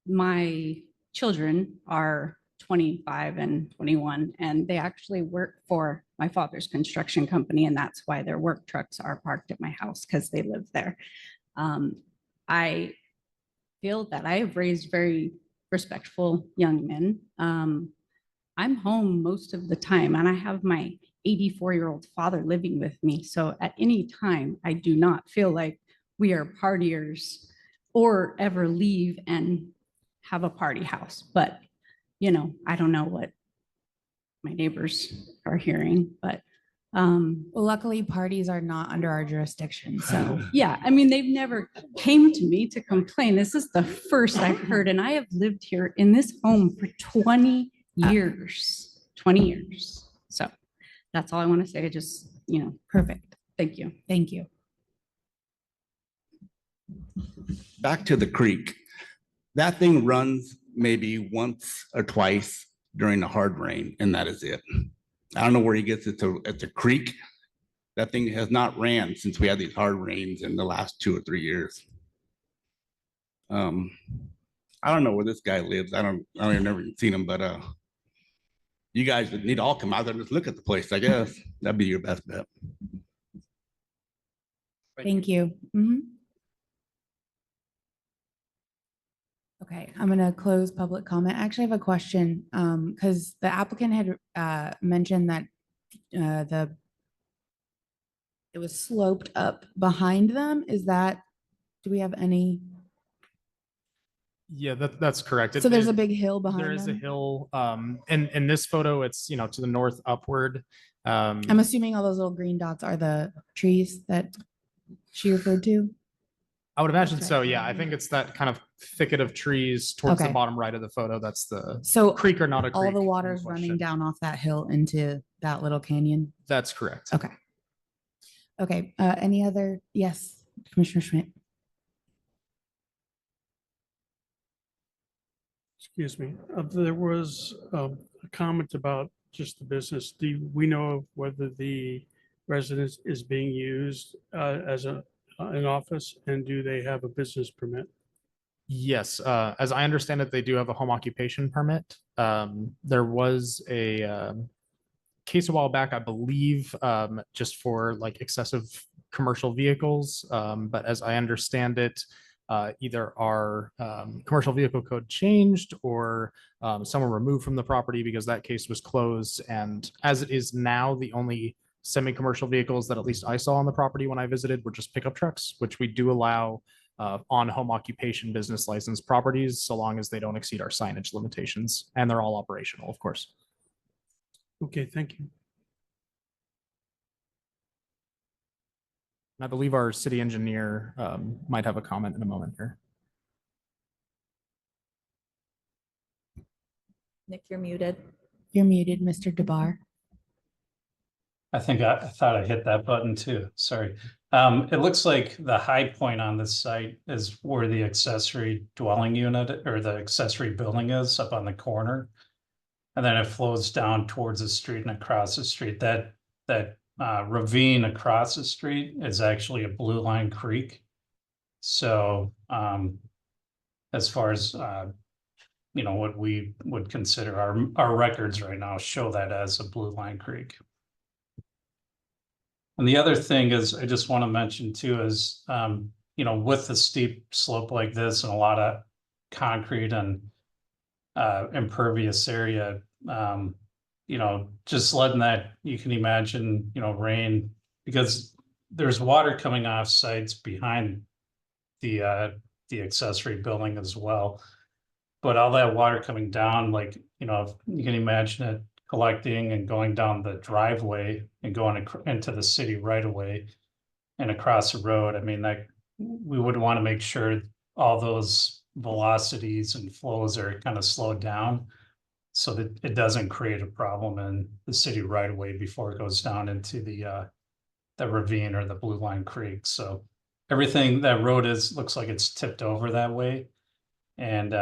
My children are 25 and 21, and they actually work for my father's construction company, and that's why their work trucks are parked at my house, because they live there. I feel that I have raised very respectful young men. I'm home most of the time, and I have my 84-year-old father living with me. So at any time, I do not feel like we are partiers or ever leave and have a party house. But, I don't know what my neighbors are hearing, but Well, luckily parties are not under our jurisdiction, so. yeah, I mean, they've never came to me to complain. This is the first I've heard, and I have lived here in this home for 20 years, 20 years. So that's all I want to say. Just, Perfect. thank you. Thank you. Back to the creek. That thing runs maybe once or twice during the hard rain, and that is it. I don't know where he gets it to at the creek. That thing has not ran since we had these hard rains in the last 2 or 3 years. I don't know where this guy lives. I don't even never seen him, but you guys need to all come out there and just look at the place, I guess. That'd be your best bet. Thank you. Mhm. Okay, I'm gonna close public comment. I actually have a question, because the applicant had mentioned that it was sloped up behind them. Do we have any? Yeah, that's correct. So there's a big hill behind There is a them? hill. In this photo, it's, to the north upward. I'm assuming all those little green dots are the trees that she referred to? I would imagine That's so. right. Yeah, I think it's that kind of thicket of trees towards the Okay. bottom right of the photo. That's the So creek or not a creek. all the in water's running question. down off that hill into that little canyon? That's correct. Okay. Okay, any other? Yes, Commissioner Schmidt. Excuse me. There was a comment about just the business. Do we know whether the residence is being used as a an office, and do they have a business permit? Yes, as I understand it, they do have a home occupation permit. There was a case a while back, I believe, just for like excessive commercial vehicles. But as I understand it, either our commercial vehicle code changed or someone removed from the property because that case was closed. And as it is now, the only semi-commercial vehicles that at least I saw on the property when I visited were just pickup trucks, which we do allow on home occupation business license properties, so long as they don't exceed our signage limitations, and they're all operational, of course. Okay, thank you. I believe our city engineer might have a comment in a moment here. Nick, you're muted. You're muted, Mr. DeBar. I think I thought I hit that button too. Sorry. It looks like the high point on this site is where the accessory dwelling unit or the accessory building is, up on the corner. And then it flows down towards the street and across the street. That ravine across the street is actually a Blue Line Creek. So as far as what we would consider our records right now show that as a Blue Line Creek. And the other thing is, I just want to mention too, is, with the steep slope like this and a lot of concrete and impervious area, just letting that, you can imagine, rain, because there's water coming off sites behind the accessory building as well. But all that water coming down, you can imagine it collecting and going down the driveway and going into the city right away and across the road. I mean, we would want to make sure all those velocities and flows are kind of slowed down so that it doesn't create a problem in the city right away before it goes down into the ravine or the Blue Line Creek. So everything, that road looks like it's tipped over that way. And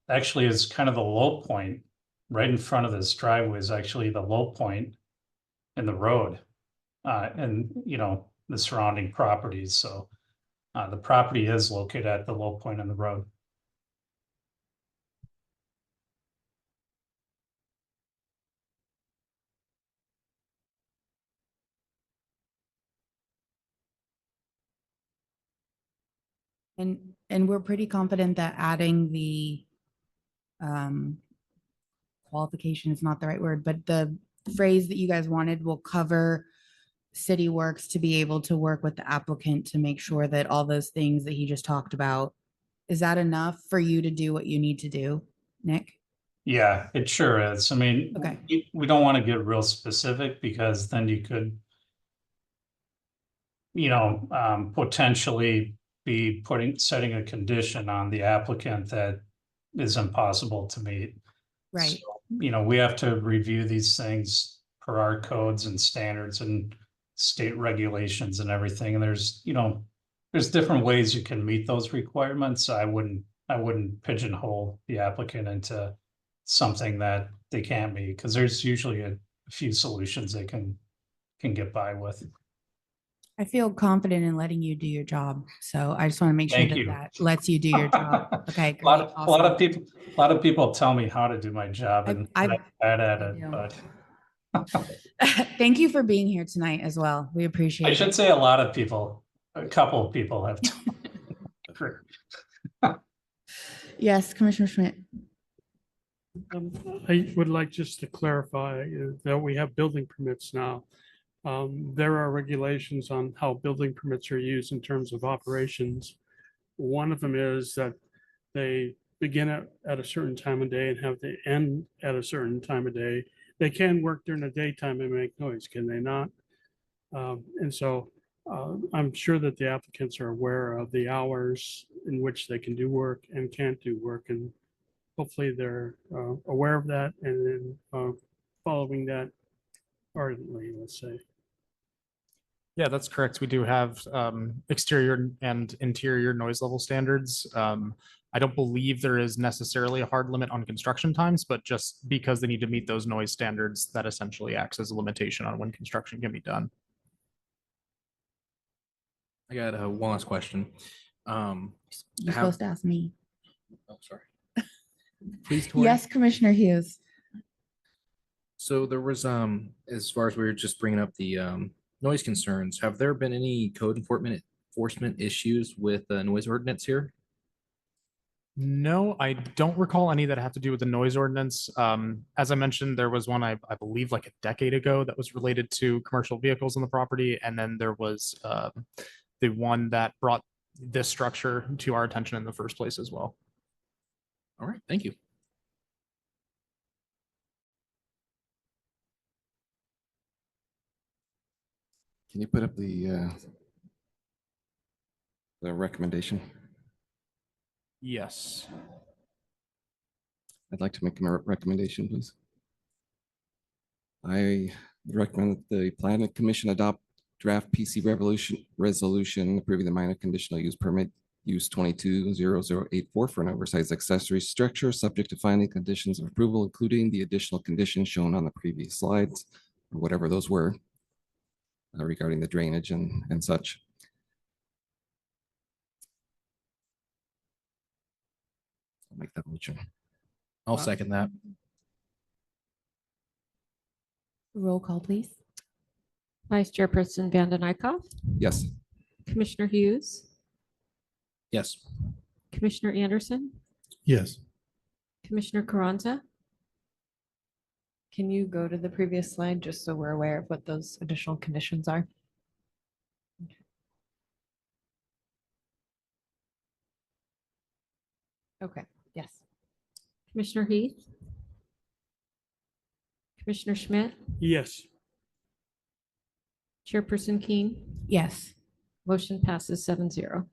actually is kind of the low point. Right in front of this driveway is actually the low point in the road and, the surrounding properties. So the property is located at the low point in the road. And we're pretty confident that adding the qualification is not the right word, but the phrase that you guys wanted will cover City Works to be able to work with the applicant to make sure that all those things that he just talked about, is that enough for you to do what you need to do, Nick? Yeah, it sure is. I mean, Okay. we don't want to get real specific because then you could, potentially be setting a condition on the applicant that is impossible to meet. Right. So, we have to review these things per our codes and standards and state regulations and everything. And there's different ways you can meet those requirements. I wouldn't pigeonhole the applicant into something that they can't meet, because there's usually a few solutions they can get by with. I feel confident in letting you do your job. So I just want to make sure Thank that you. that lets you do your job. Okay, A lot great. of, a lot of Awesome. people, a lot of people tell me how to do my job, and I'm bad at I it, do. but Thank you for being here tonight as well. We appreciate I it. should say a lot of people, a couple of people have. Yes, Commissioner Schmidt. I would like just to clarify that we have building permits now. There are regulations on how building permits are used in terms of operations. One of them is that they begin at a certain time of day and have to end at a certain time of day. They can work during the daytime and make noise, can they not? And so I'm sure that the applicants are aware of the hours in which they can do work and can't do work, and hopefully they're aware of that and then following that ardently, let's say. Yeah, that's correct. We do have exterior and interior noise level standards. I don't believe there is necessarily a hard limit on construction times, but just because they need to meet those noise standards, that essentially acts as a limitation on when construction can be done. I got one last question. You're Have- supposed to ask me. Oh, sorry. Please, Tori. Yes, Commissioner Hughes. So there was, as far as we were just bringing up the noise concerns, have there been any code enforcement issues with the noise ordinance here? No, I don't recall any that have to do with the noise ordinance. As I mentioned, there was one, I believe like a decade ago that was related to commercial vehicles on the property. And then there was the one that brought this structure to our attention in the first place as well. All right, thank you. Can you put up the recommendation? Yes. I'd like to make a recommendation, please. I recommend that the planning commission adopt draft PC resolution approving the minor conditional use permit use 220084 for an oversized accessory structure subject to finding conditions of approval, including the additional conditions shown on the previous slides, or whatever those were, regarding the drainage and such. I'll make that motion. I'll second that. Roll call, please. Vice Chairperson Vanden Eyck, Yes. Commissioner Hughes, Yes. Commissioner Anderson, Yes. Commissioner Carranza. Can you go to the previous slide just so we're aware of what those additional conditions are? Okay, yes. Commissioner Heath, Commissioner Schmidt, Yes. Chairperson Keen. Yes. Motion passes 7-0.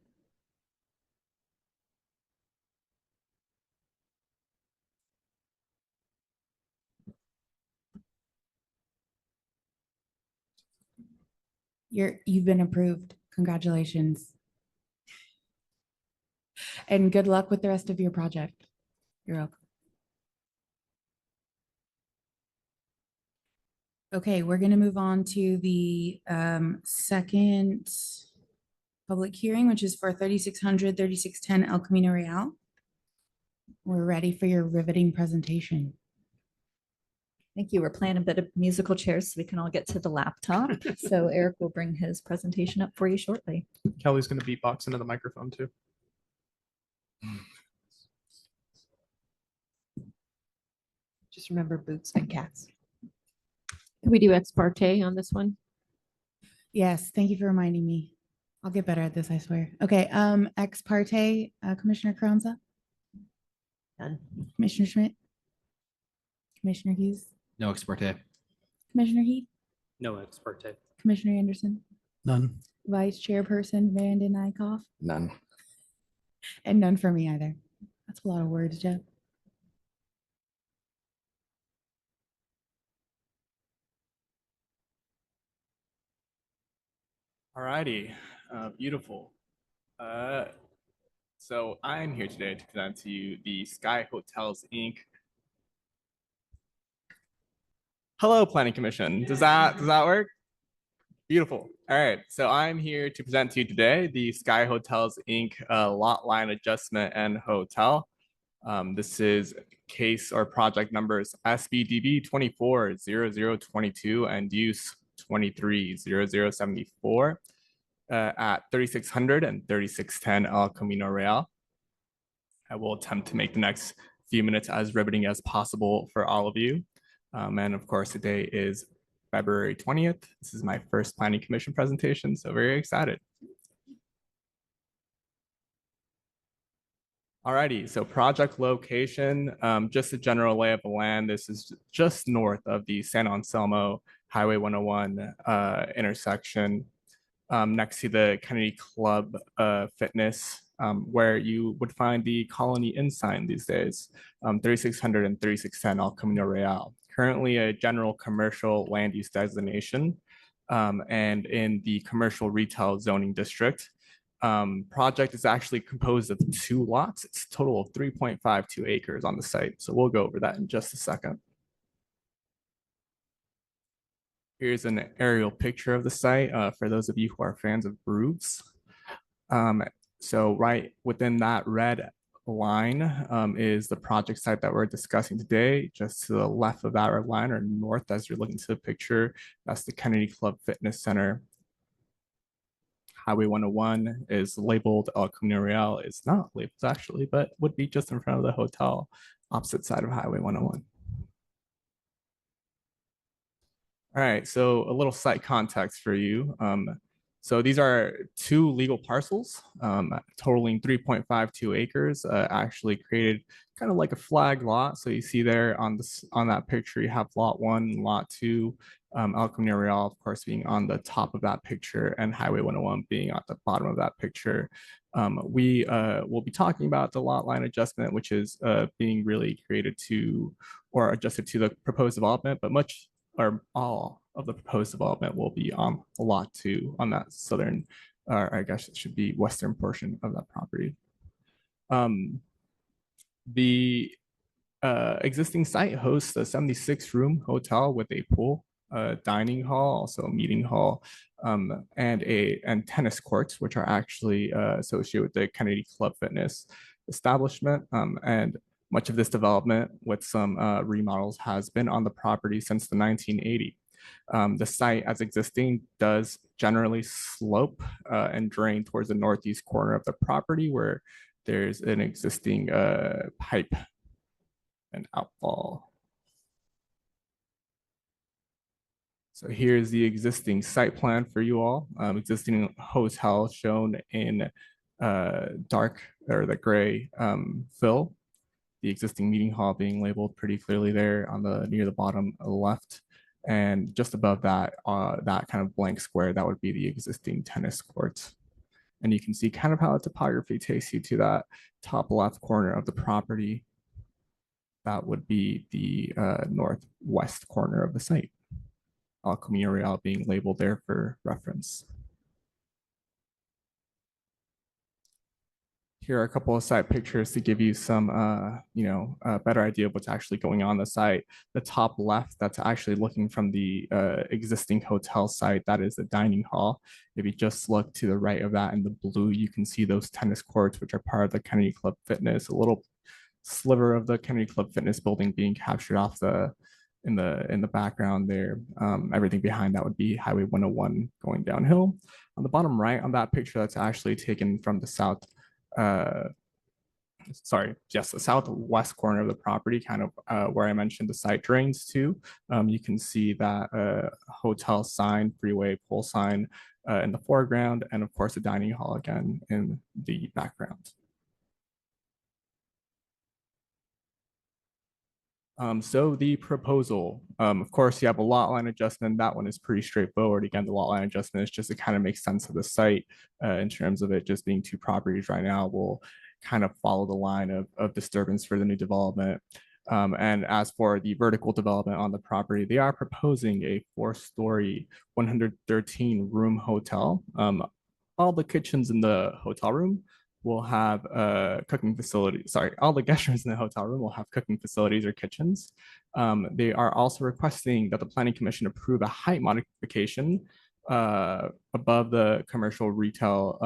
You've been approved. Congratulations. And good luck with the rest of your project. You're welcome. Okay, we're going to move on to the second public hearing, which is for 3600 3610 El Camino Real. We're ready for your riveting presentation. Thank you. We're playing a bit of musical chairs so we can all get to the laptop. So Eric will bring his presentation up for you shortly. Kelly's going to beatbox into the microphone too. Just remember boots and cats. Can we do ex parte on this one? Yes, thank you for reminding me. I'll get better at this, I swear. Okay, ex parte, Commissioner Carranza, Done. Commissioner Schmidt, Commissioner Hughes, No ex parte. Commissioner Heath, No ex parte. Commissioner Anderson, None. Vice Chairperson Vanden Eyck, None. and none for me either. That's a lot of words, Jeff. All righty, beautiful. So I'm here today to present to you the Sky Hotels, Inc. Hello, Planning Commission. Does that work? Beautiful. All right, so I'm here to present to you today the Sky Hotels, Inc. Lot line adjustment and hotel. This is case or project numbers SBDB 240022 and use 230074 at 3600 and 3610 El Camino Real. I will attempt to make the next few minutes as riveting as possible for all of you. And of course, today is February 20th. This is my first Planning Commission presentation, so very excited. Alrighty, so project location, just a general lay of the land. This is just north of the San Anselmo Highway 101 intersection, next to the Kennedy Club Fitness, where you would find the Colony Inn sign these days, 3600 and 3610 El Camino Real. Currently a general commercial land use designation, and in the commercial retail zoning district. Project is actually composed of 2 lots. It's a total of 3.52 acres on the site. So we'll go over that in just a second. Here's an aerial picture of the site for those of you who are fans of roofs. So right within that red line is the project site that we're discussing today. Just to the left of that red line or north as you're looking to the picture, that's the Kennedy Club Fitness Center. Highway 101 is labeled El Camino Real. It's not labeled actually, but would be just in front of the hotel opposite side of Highway 101. All right, so a little site context for you. So these are two legal parcels totaling 3.52 acres, actually created kind of like a flag lot. So you see there on this on that picture, you have lot 1, lot 2, El Camino Real, of course, being on the top of that picture, and Highway 101 being at the bottom of that picture. We will be talking about the lot line adjustment, which is being really created to or adjusted to the proposed development, but much or all of the proposed development will be on lot 2 on that southern, or I guess it should be western portion of that property. The existing site hosts a 76-room hotel with a pool, dining hall, also a meeting hall, and tennis courts, which are actually associated with the Kennedy Club Fitness establishment. And much of this development with some remodels has been on the property since the 1980s. The site as existing does generally slope and drain towards the northeast corner of the property where there's an existing pipe and outfall. So here's the existing site plan for you all. Existing hotel shown in dark or the gray fill. The existing meeting hall being labeled pretty clearly there on the near the bottom left. And just above that, that kind of blank square, that would be the existing tennis courts. And you can see kind of how the topography takes you to that top left corner of the property. That would be the northwest corner of the site. El Camino Real being labeled there for reference. Here are a couple of site pictures to give you some, better idea of what's actually going on the site. The top left, that's actually looking from the existing hotel site. That is the dining hall. If you just look to the right of that in the blue, you can see those tennis courts, which are part of the Kennedy Club Fitness. A little sliver of the Kennedy Club Fitness building being captured off in the background there. Everything behind that would be Highway 101 going downhill. On the bottom right on that picture, that's actually taken from the the southwest corner of the property, kind of where I mentioned the site drains to. You can see that hotel sign, freeway pole sign in the foreground, and of course the dining hall again in the background. So the proposal, of course, you have a lot line adjustment. That one is pretty straightforward. Again, the lot line adjustment is just to kind of make sense of the site in terms of it just being two properties right now. We'll kind of follow the line of disturbance for the new development. And as for the vertical development on the property, they are proposing a 4-story, 113-room hotel. All the kitchens in the hotel room will have cooking facilities. Sorry, all the guest rooms in the hotel room will have cooking facilities or kitchens. They are also requesting that the Planning Commission approve a height modification above the commercial retail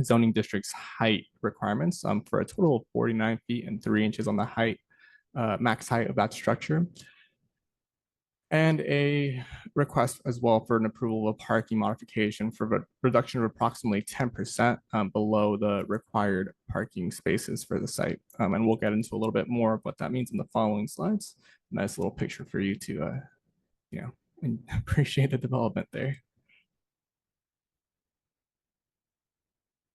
zoning district's height requirements for a total of 49 feet and 3 inches on the height, max height of that structure. And a request as well for an approval of a parking modification for a reduction of approximately 10% below the required parking spaces for the site. And we'll get into a little bit more of what that means in the following slides. Nice little picture for you to, appreciate the development there.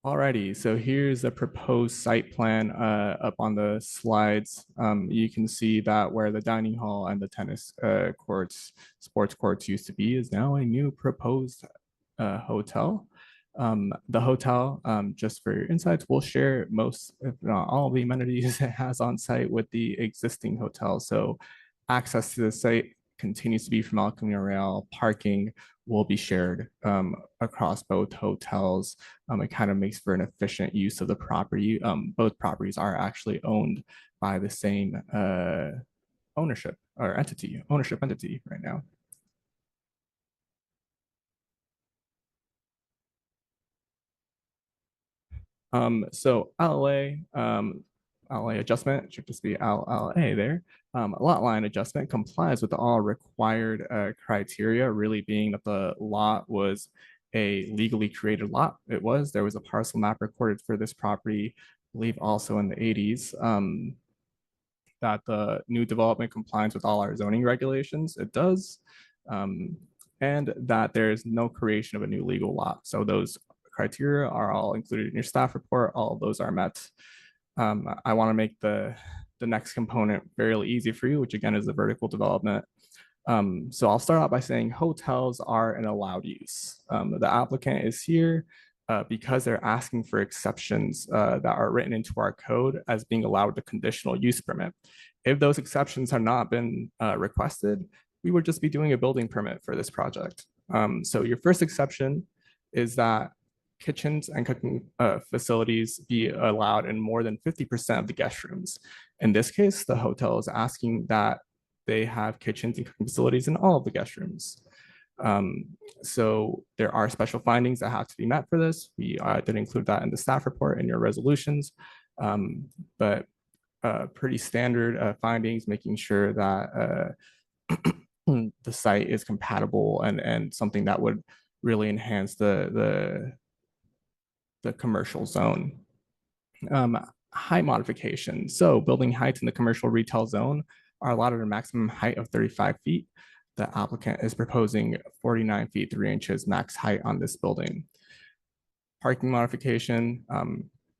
Alrighty, so here's a proposed site plan up on the slides. You can see that where the dining hall and the tennis courts, sports courts used to be is now a new proposed hotel. The hotel, just for your insights, will share most, if not all, the amenities it has on site with the existing hotel. So access to the site continues to be from El Camino Real. Parking will be shared across both hotels. It kind of makes for an efficient use of the property. Both properties are actually owned by the same ownership entity right now. So LLA, LLA adjustment should just be LLA there. Lot line adjustment complies with all required criteria, really being that the lot was a legally created lot. There was a parcel map recorded for this property, I believe also in the 80s. That the new development complies with all our zoning regulations. It does. And that there's no creation of a new legal lot. So those criteria are all included in your staff report. All of those are met. I want to make the next component fairly easy for you, which again is the vertical development. So I'll start out by saying hotels are an allowed use. The applicant is here because they're asking for exceptions that are written into our code as being allowed the conditional use permit. If those exceptions have not been requested, we would just be doing a building permit for this project. So your first exception is that kitchens and cooking facilities be allowed in more than 50% of the guest rooms. In this case, the hotel is asking that they have kitchens and cooking facilities in all of the guest rooms. So there are special findings that have to be met for this. We did include that in the staff report and your resolutions, but pretty standard findings, making sure that the site is compatible and something that would really enhance the commercial zone. Height modification. So building heights in the commercial retail zone are allotted a maximum height of 35 feet. The applicant is proposing 49 feet 3 inches max height on this building. Parking modification.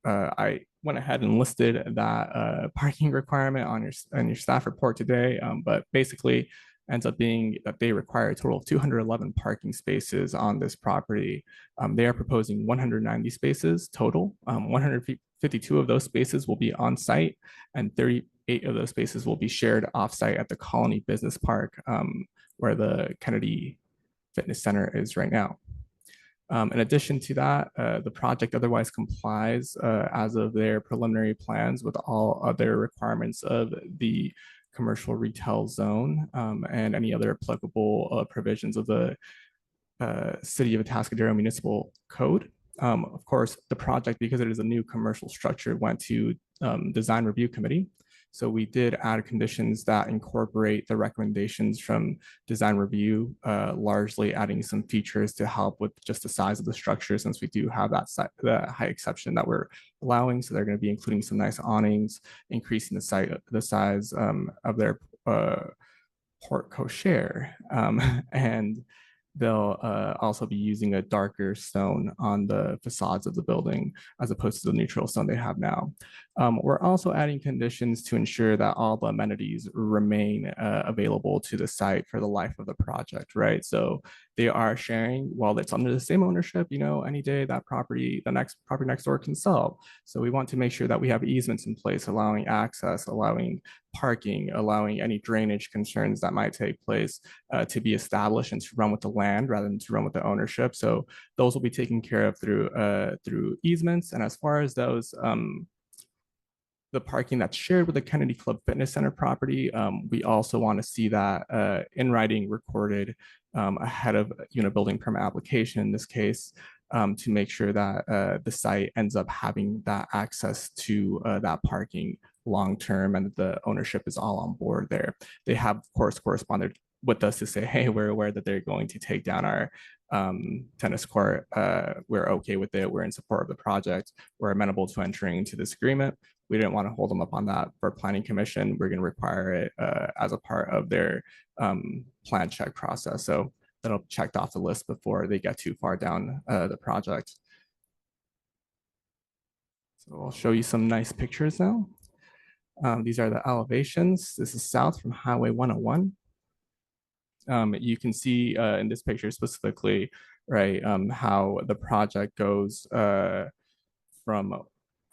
I went ahead and listed that parking requirement on your staff report today, but basically ends up being that they require a total of 211 parking spaces on this property. They are proposing 190 spaces total. 152 of those spaces will be on site and 38 of those spaces will be shared off-site at the Colony Business Park, where the Kennedy Fitness Center is right now. In addition to that, the project otherwise complies as of their preliminary plans with all other requirements of the commercial retail zone and any other applicable provisions of the City of Atascadero Municipal Code. Of course, the project, because it is a new commercial structure, went to Design Review Committee. So we did add conditions that incorporate the recommendations from design review, largely adding some features to help with just the size of the structure, since we do have that the height exception that we're allowing. So they're going to be including some nice awnings, increasing the size of their porte cochere, and they'll also be using a darker stone on the facades of the building as opposed to the neutral stone they have now. We're also adding conditions to ensure that all the amenities remain available to the site for the life of the project, right? So they are sharing, while it's under the same ownership, any day that the next property next door can sell. So we want to make sure that we have easements in place, allowing access, allowing parking, allowing any drainage concerns that might take place to be established and to run with the land rather than to run with the ownership. So those will be taken care of through easements. And as far as those, the parking that's shared with the Kennedy Club Fitness Center property, we also want to see that in writing recorded ahead of building permit application in this case, to make sure that the site ends up having that access to that parking long term and the ownership is all on board there. They have, of course, corresponded with us to say, hey, we're aware that they're going to take down our tennis court. We're okay with it. We're in support of the project. We're amenable to entering into this agreement. We didn't want to hold them up on that for planning commission. We're going to require it as a part of their plan check process. So that'll be checked off the list before they get too far down the project. So I'll show you some nice pictures now. These are the elevations. This is south from Highway 101. You can see in this picture specifically, right, how the project goes from,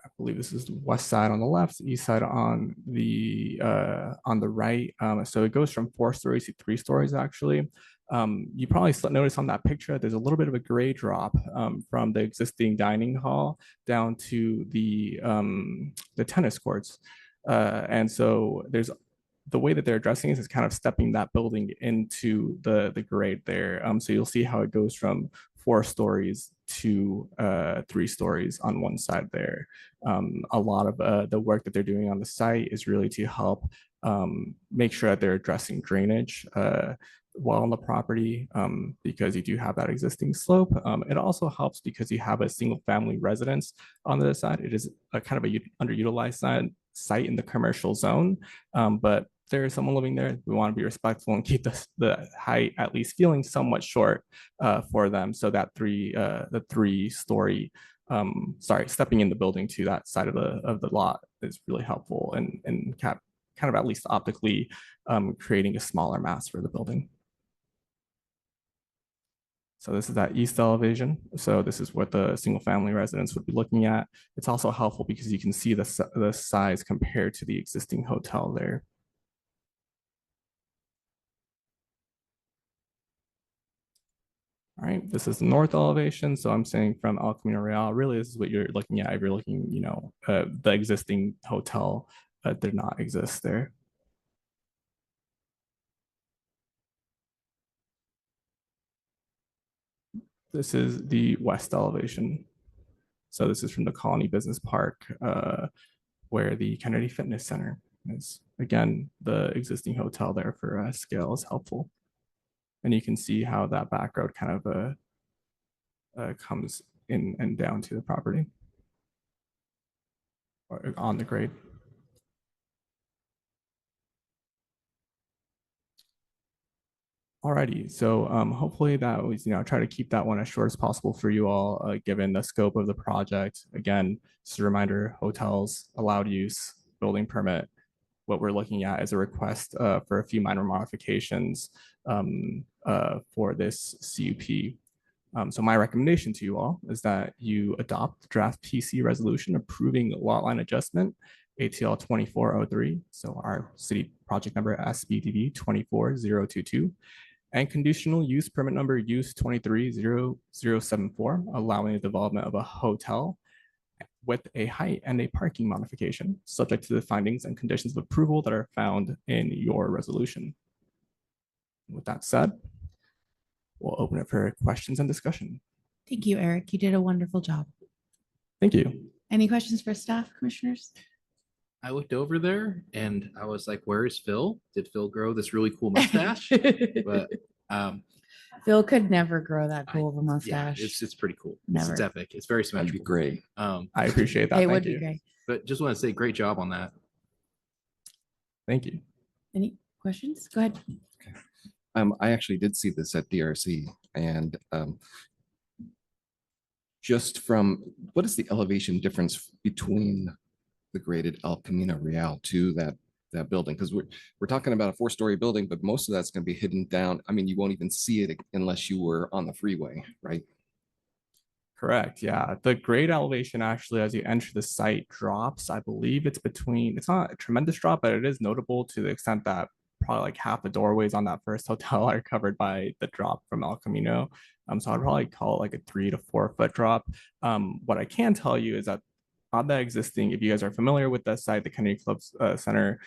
I believe this is the west side on the left, east side on the right. So it goes from 4 stories to 3 stories actually. You probably notice on that picture, there's a little bit of a grade drop from the existing dining hall down to the tennis courts. And so there's the way that they're addressing this is kind of stepping that building into the grade there. So you'll see how it goes from 4 stories three stories on one side there. A lot of the work that they're doing on the site is really to help make sure that they're addressing drainage while on the property, because you do have that existing slope. It also helps because you have a single family residence on the other side. It is a kind of a underutilized site in the commercial zone, but there is someone living there. We want to be respectful and keep the height at least feeling somewhat short for them. So that the 3-story, stepping in the building to that side of the lot is really helpful and kind of at least optically creating a smaller mass for the building. So this is that east elevation. So this is what the single family residence would be looking at. It's also helpful because you can see the size compared to the existing hotel there. All right, this is the north elevation. So I'm saying from El Camino Real, really this is what you're looking at. If you're looking, the existing hotel did not exist there. This is the west elevation. So this is from the Colony Business Park, where the Kennedy Fitness Center is. Again, the existing hotel there for scale is helpful. And you can see how that back road kind of comes in and down to the property or on the grade. Alrighty, so hopefully that was, try to keep that one as short as possible for you all, given the scope of the project. Again, just a reminder, hotels, allowed use, building permit. What we're looking at is a request for a few minor modifications for this CUP. So my recommendation to you all is that you adopt the draft PC resolution approving lot line adjustment ATL 2403. So our city project number SBDD 24022. And conditional use permit number use 230074, allowing the development of a hotel with a height and a parking modification, subject to the findings and conditions of approval that are found in your resolution. With that said, we'll open it for questions and discussion. Thank you, Eric. You did a wonderful job. Thank you. Any questions for staff, commissioners? I looked over there and I was like, where is Phil? Did Phil grow this really cool mustache? But Phil could never grow that cool of a yeah, mustache. it's pretty cool. Never. It's epic. It's very That'd be symmetrical. great. I appreciate that. It Thank would be you. great. But just want to say great job on that. Thank you. Any questions? Go ahead. I actually did see this at DRC, and just from, what is the elevation difference between the graded El Camino Real to that building? Because we're talking about a 4-story building, but most of that's going to be hidden down. I mean, you won't even see it unless you were on the freeway, right? Correct. Yeah. The grade elevation actually, as you enter the site, drops. I believe it's not a tremendous drop, but it is notable to the extent that probably like half the doorways on that first hotel are covered by the drop from El Camino. So I'd probably call it like a 3 to 4 foot drop. What I can tell you is that on the existing, if you guys are familiar with the site, the Kennedy Club Center,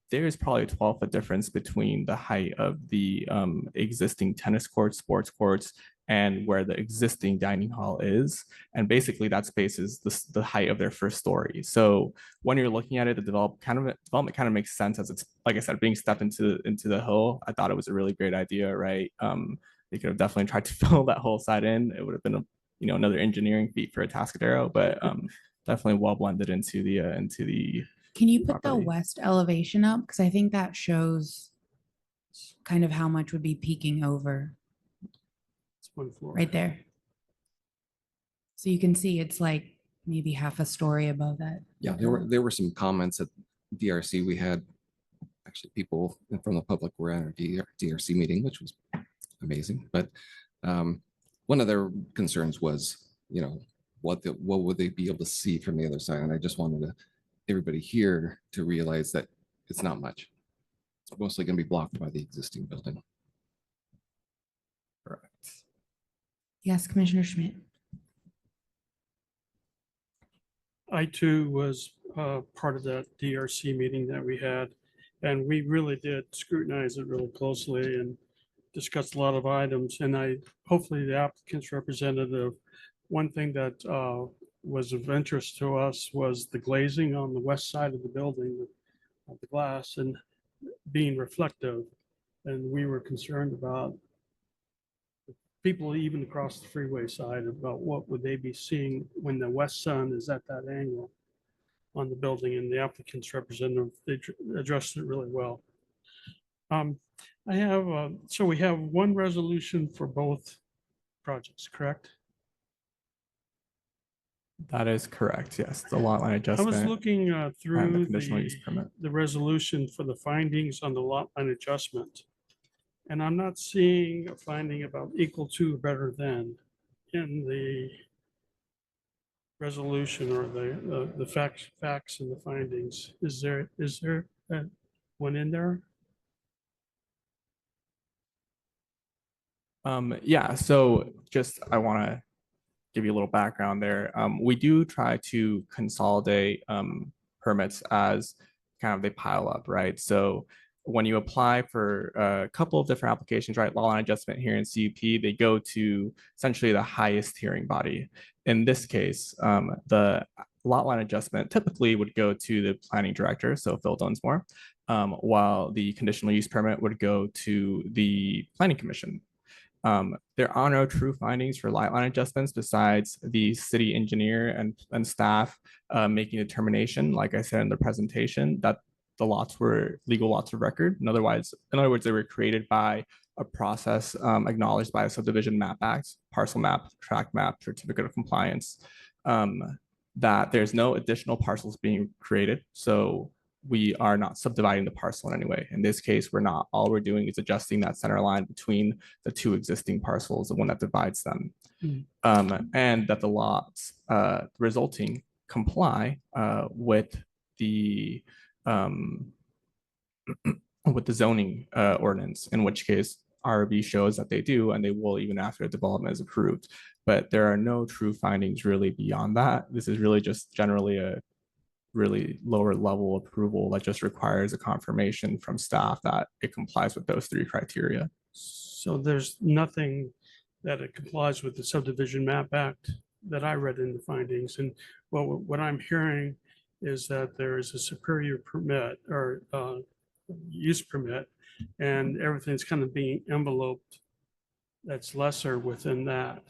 there's probably a 12-foot difference between the height of the existing tennis courts, sports courts, and where the existing dining hall is. And basically that space is the height of their first story. So when you're looking at it, the development kind of makes sense, as it's, like I said, being stepped into the hill. I thought it was a really great idea, right? They could have definitely tried to fill that whole side in. It would have been another engineering feat for a Atascadero, but definitely well blended into the Can you put the property. west elevation up? Because I think that shows kind of how much would be peeking over It's one floor. right there. So you can see it's like maybe half a story above that. Yeah, there were some comments at DRC. We had actually people from the public were at our DRC meeting, which was amazing. But one of their concerns was, what would they be able to see from the other side? And I just wanted everybody here to realize that it's not much. It's mostly going to be blocked by the existing building. Correct. Yes, Commissioner Schmidt. I too was part of that DRC meeting that we had, and we really did scrutinize it really closely and discussed a lot of items, and hopefully the applicant's representative, one thing that was of interest to us was the glazing on the west side of the building, of the glass, and being reflective. And we were concerned about people even across the freeway side about what would they be seeing when the west sun is at that angle on the building, and the applicant's representative, they addressed it really well. I have, so we have one resolution for both projects, correct? That is correct. Yes, the lot line I adjustment. was looking and the through conditional use permit. the resolution for the findings on the lot line adjustment. And I'm not seeing a finding about equal to or better than in the resolution or the facts and the findings. Is there one in there? Yeah, so just I want to give you a little background there. We do try to consolidate permits as kind of they pile up, right? So when you apply for a couple of different applications, right, lot line adjustment here in CUP, they go to essentially the highest hearing body. In this case, the lot line adjustment typically would go to the planning director, so Phil Dunsmore, while the conditional use permit would go to the planning commission. There are no true findings for lot line adjustments besides the city engineer and staff making a determination, like I said in the presentation, that the lots were legal lots of record. In other words, they were created by a process acknowledged by a subdivision map act, parcel map, tract map, certificate of compliance, that there's no additional parcels being created. So we are not subdividing the parcel in any way. In this case, we're not. All we're doing is adjusting that center line between the two existing parcels, the one that divides them, and that the lots resulting comply with the zoning ordinance, in which case RB shows that they do, and they will even after the development is approved. But there are no true findings really beyond that. This is really just generally a really lower level approval that just requires a confirmation from staff that it complies with those three criteria. So there's nothing that it complies with the subdivision map act that I read in the findings. And what I'm hearing is that there is a superior permit or use permit, and everything's kind of being enveloped that's lesser within that.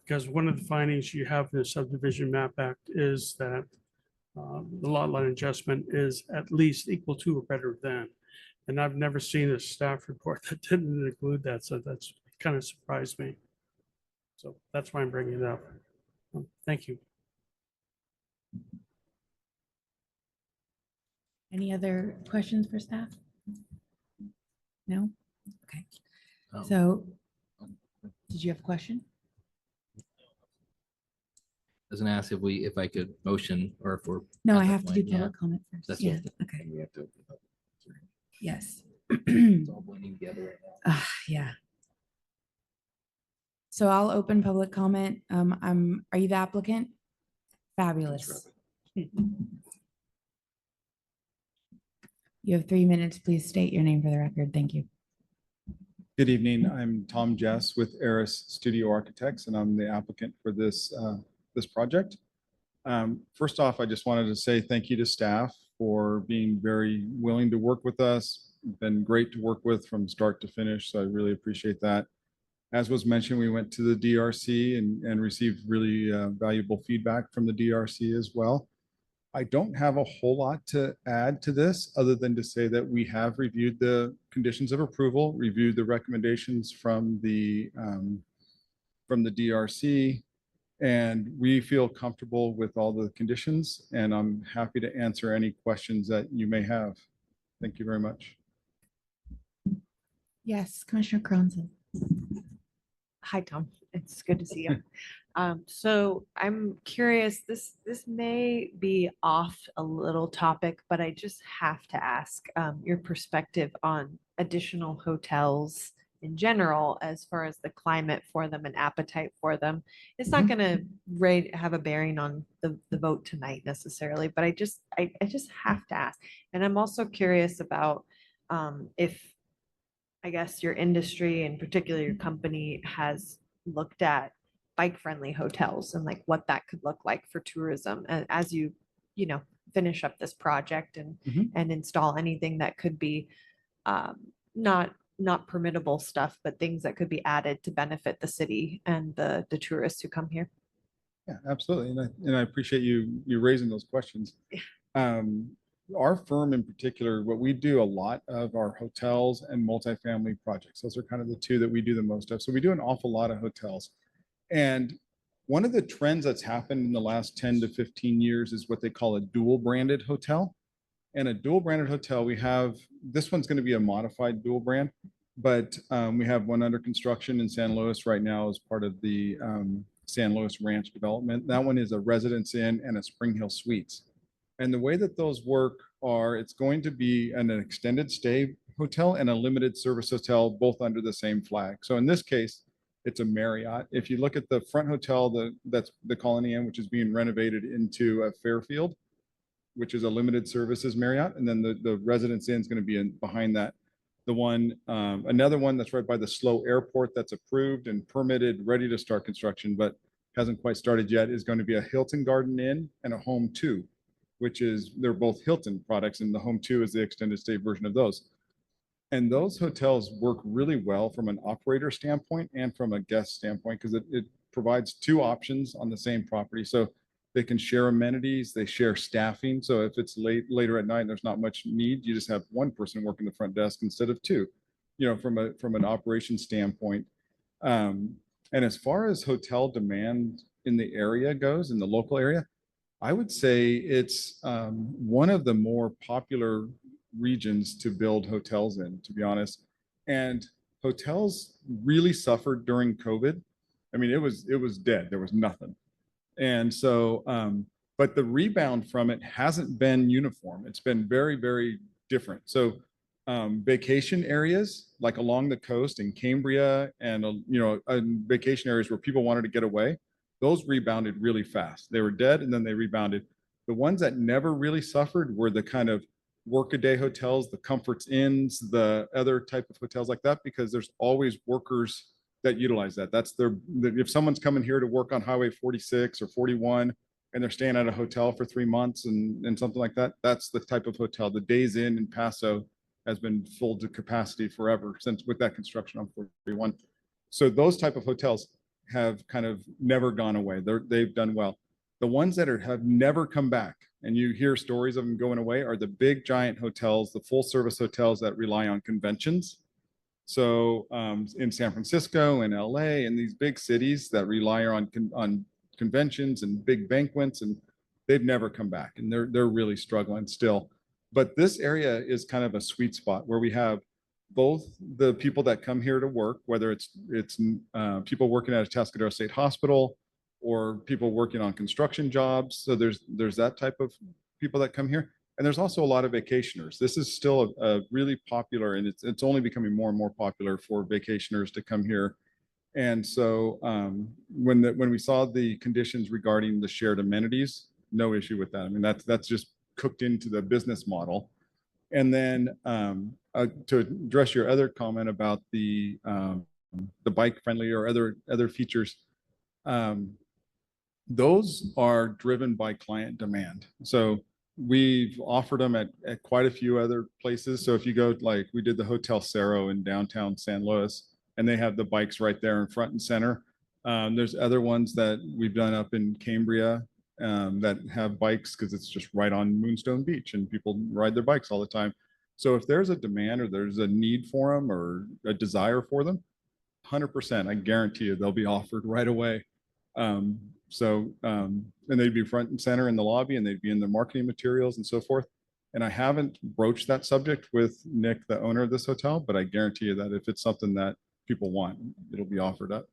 Because one of the findings you have in the subdivision map act is that the lot line adjustment is at least equal to or better than. And I've never seen a staff report that didn't include that. So that's kind of surprised me. So that's why I'm bringing it up. Thank you. Any other questions for staff? No? Okay. So did you have a question? Doesn't ask if I could motion or if we're. No, at I that have to do point, yeah. public comment first. That's Yeah, what- okay. We have to open it up. Yes. It's all blending together right now. Yeah. So I'll open public comment. Are you the applicant? Fabulous. You have 3 minutes. Please state your name for the record. Thank you. Good evening. I'm Tom Jess with Eris Studio Architects, and I'm the applicant for this project. First off, I just wanted to say thank you to staff for being very willing to work with us. Been great to work with from start to finish, so I really appreciate that. As was mentioned, we went to the DRC and received really valuable feedback from the DRC as well. I don't have a whole lot to add to this other than to say that we have reviewed the conditions of approval, reviewed the recommendations from the DRC, and we feel comfortable with all the conditions, and I'm happy to answer any questions that you may have. Thank you very much. Yes, Commissioner Cronzo. Hi, Tom. It's good to see you. So I'm curious, this may be off a little topic, but I just have to ask your perspective on additional hotels in general, as far as the climate for them and appetite for them. It's not going to have a bearing on the vote tonight necessarily, but I just have to ask. And I'm also curious about if I guess your industry and particularly your company has looked at bike-friendly hotels and like what that could look like for tourism as you, finish up this project and Mhm. and install anything that could be not permittable stuff, but things that could be added to benefit the city and the tourists who come here. Yeah, absolutely. And I appreciate you raising those questions. Our firm in particular, what we do a lot of our hotels and multifamily projects. Those are kind of the two that we do the most of. So we do an awful lot of hotels. And one of the trends that's happened in the last 10 to 15 years is what they call a dual branded hotel. And a dual branded hotel, we have, this one's going to be a modified dual brand, but we have one under construction in San Luis right now as part of the San Luis Ranch development. That one is a Residence Inn and a Spring Hill Suites. And the way that those work are, it's going to be an extended stay hotel and a limited service hotel, both under the same flag. So in this case, it's a Marriott. If you look at the front hotel, that's the Colony Inn, which is being renovated into a Fairfield, which is a limited services Marriott. And then the Residence Inn is going to be behind that. The one, another one that's right by the SLO Airport that's approved and permitted, ready to start construction, but hasn't quite started yet, is going to be a Hilton Garden Inn and a Home 2, which is, they're both Hilton products, and the Home 2 is the extended stay version of those. And those hotels work really well from an operator standpoint and from a guest standpoint, because it provides two options on the same property. So they can share amenities, they share staffing. So if it's later at night and there's not much need, you just have one person working the front desk instead of two, from an operation standpoint. And as far as hotel demand in the area goes, in the local area, I would say it's one of the more popular regions to build hotels in, to be honest. And hotels really suffered during COVID. I mean, it was dead. There was nothing. And so, but the rebound from it hasn't been uniform. It's been very, very different. So vacation areas like along the coast in Cambria and, vacation areas where people wanted to get away, those rebounded really fast. They were dead and then they rebounded. The ones that never really suffered were the kind of workaday hotels, the Comforts Inns, the other type of hotels like that, because there's always workers that utilize that. That's if someone's coming here to work on Highway 46 or 41 and they're staying at a hotel for 3 months and something like that, that's the type of hotel. The Days Inn in Paso has been full to capacity forever since with that construction on 41. So those type of hotels have kind of never gone away. They've done well. The ones that have never come back, and you hear stories of them going away, are the big giant hotels, the full service hotels that rely on conventions. So in San Francisco and LA and these big cities that rely on conventions and big banquets, and they've never come back, and they're really struggling still. But this area is kind of a sweet spot where we have both the people that come here to work, whether it's people working at a Atascadero State Hospital or people working on construction jobs. So there's that type of people that come here. And there's also a lot of vacationers. This is still a really popular, and it's only becoming more and more popular for vacationers to come here. And so when we saw the conditions regarding the shared amenities, no issue with that. I mean, that's just cooked into the business model. And then to address your other comment about the bike friendly or other features, those are driven by client demand. So we've offered them at quite a few other places. So if you go, like we did the Hotel Cerro in downtown San Luis, and they have the bikes right there in front and center. There's other ones that we've done up in Cambria that have bikes because it's just right on Moonstone Beach and people ride their bikes all the time. So if there's a demand or there's a need for them or a desire for them, 100%, I guarantee you they'll be offered right away. And they'd be front and center in the lobby, and they'd be in the marketing materials and so forth. And I haven't broached that subject with Nick, the owner of this hotel, but I guarantee you that if it's something that people want, it'll be offered up.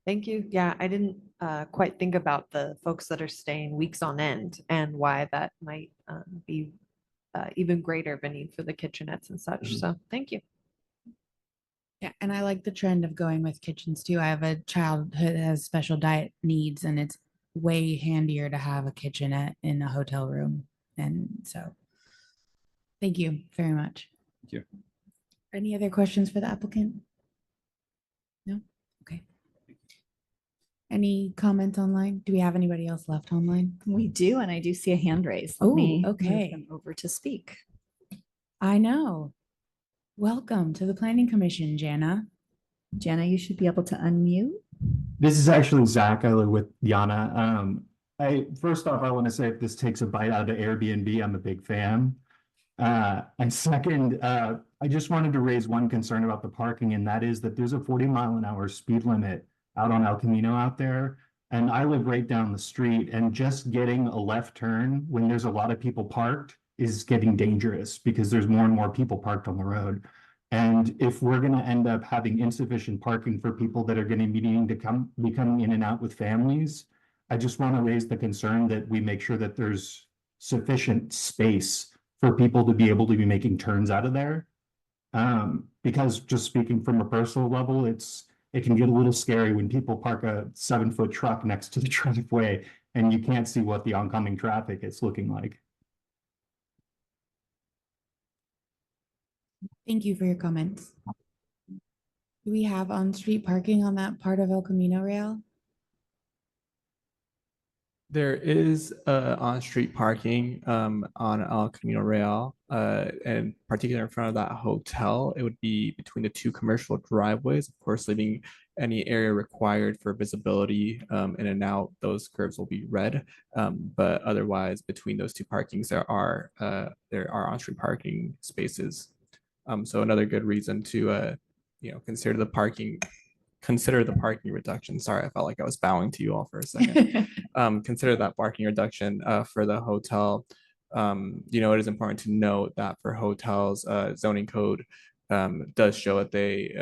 Thank you. Yeah, I didn't quite think about the folks that are staying weeks on end and why that might be even greater of a need for the kitchenettes and such. So thank you. Yeah, and I like the trend of going with kitchens too. I have a child who has special diet needs, and it's way handier to have a kitchenette in a hotel room. And so thank you very much. you. Any other questions for the applicant? No? Okay. Any comments online? Do we have anybody else left online? We do, and I do see a hand raised. Let Oh, me move okay. them over to speak. I know. Welcome to the Planning Commission, Jana. Jana, you should be able to unmute. This is actually Zach. I live with Yana. First off, I want to say if this takes a bite out of Airbnb, I'm a big fan. And second, I just wanted to raise one concern about the parking, and that is that there's a 40-mile-an-hour speed limit out on El Camino out there. And I live right down the street, and just getting a left turn when there's a lot of people parked is getting dangerous because there's more and more people parked on the road. And if we're going to end up having insufficient parking for people that are going to be needing to be coming in and out with families, I just want to raise the concern that we make sure that there's sufficient space for people to be able to be making turns out of there. Because just speaking from a personal level, it can get a little scary when people park a 7-foot truck next to the driveway and you can't see what the oncoming traffic is looking like. Thank you for your comments. Do we have on-street parking on that part of El Camino Real? There is on-street parking on El Camino Real, and particularly in front of that hotel. It would be between the two commercial driveways, of course, leaving any area required for visibility in and out. Those curves will be red, but otherwise between those two parkings there are on-street parking spaces. So another good reason to consider the parking reduction. Sorry, I felt like I was bowing to you all for a second. Consider that parking reduction for the hotel. It is important to note that for hotels, zoning code does show that they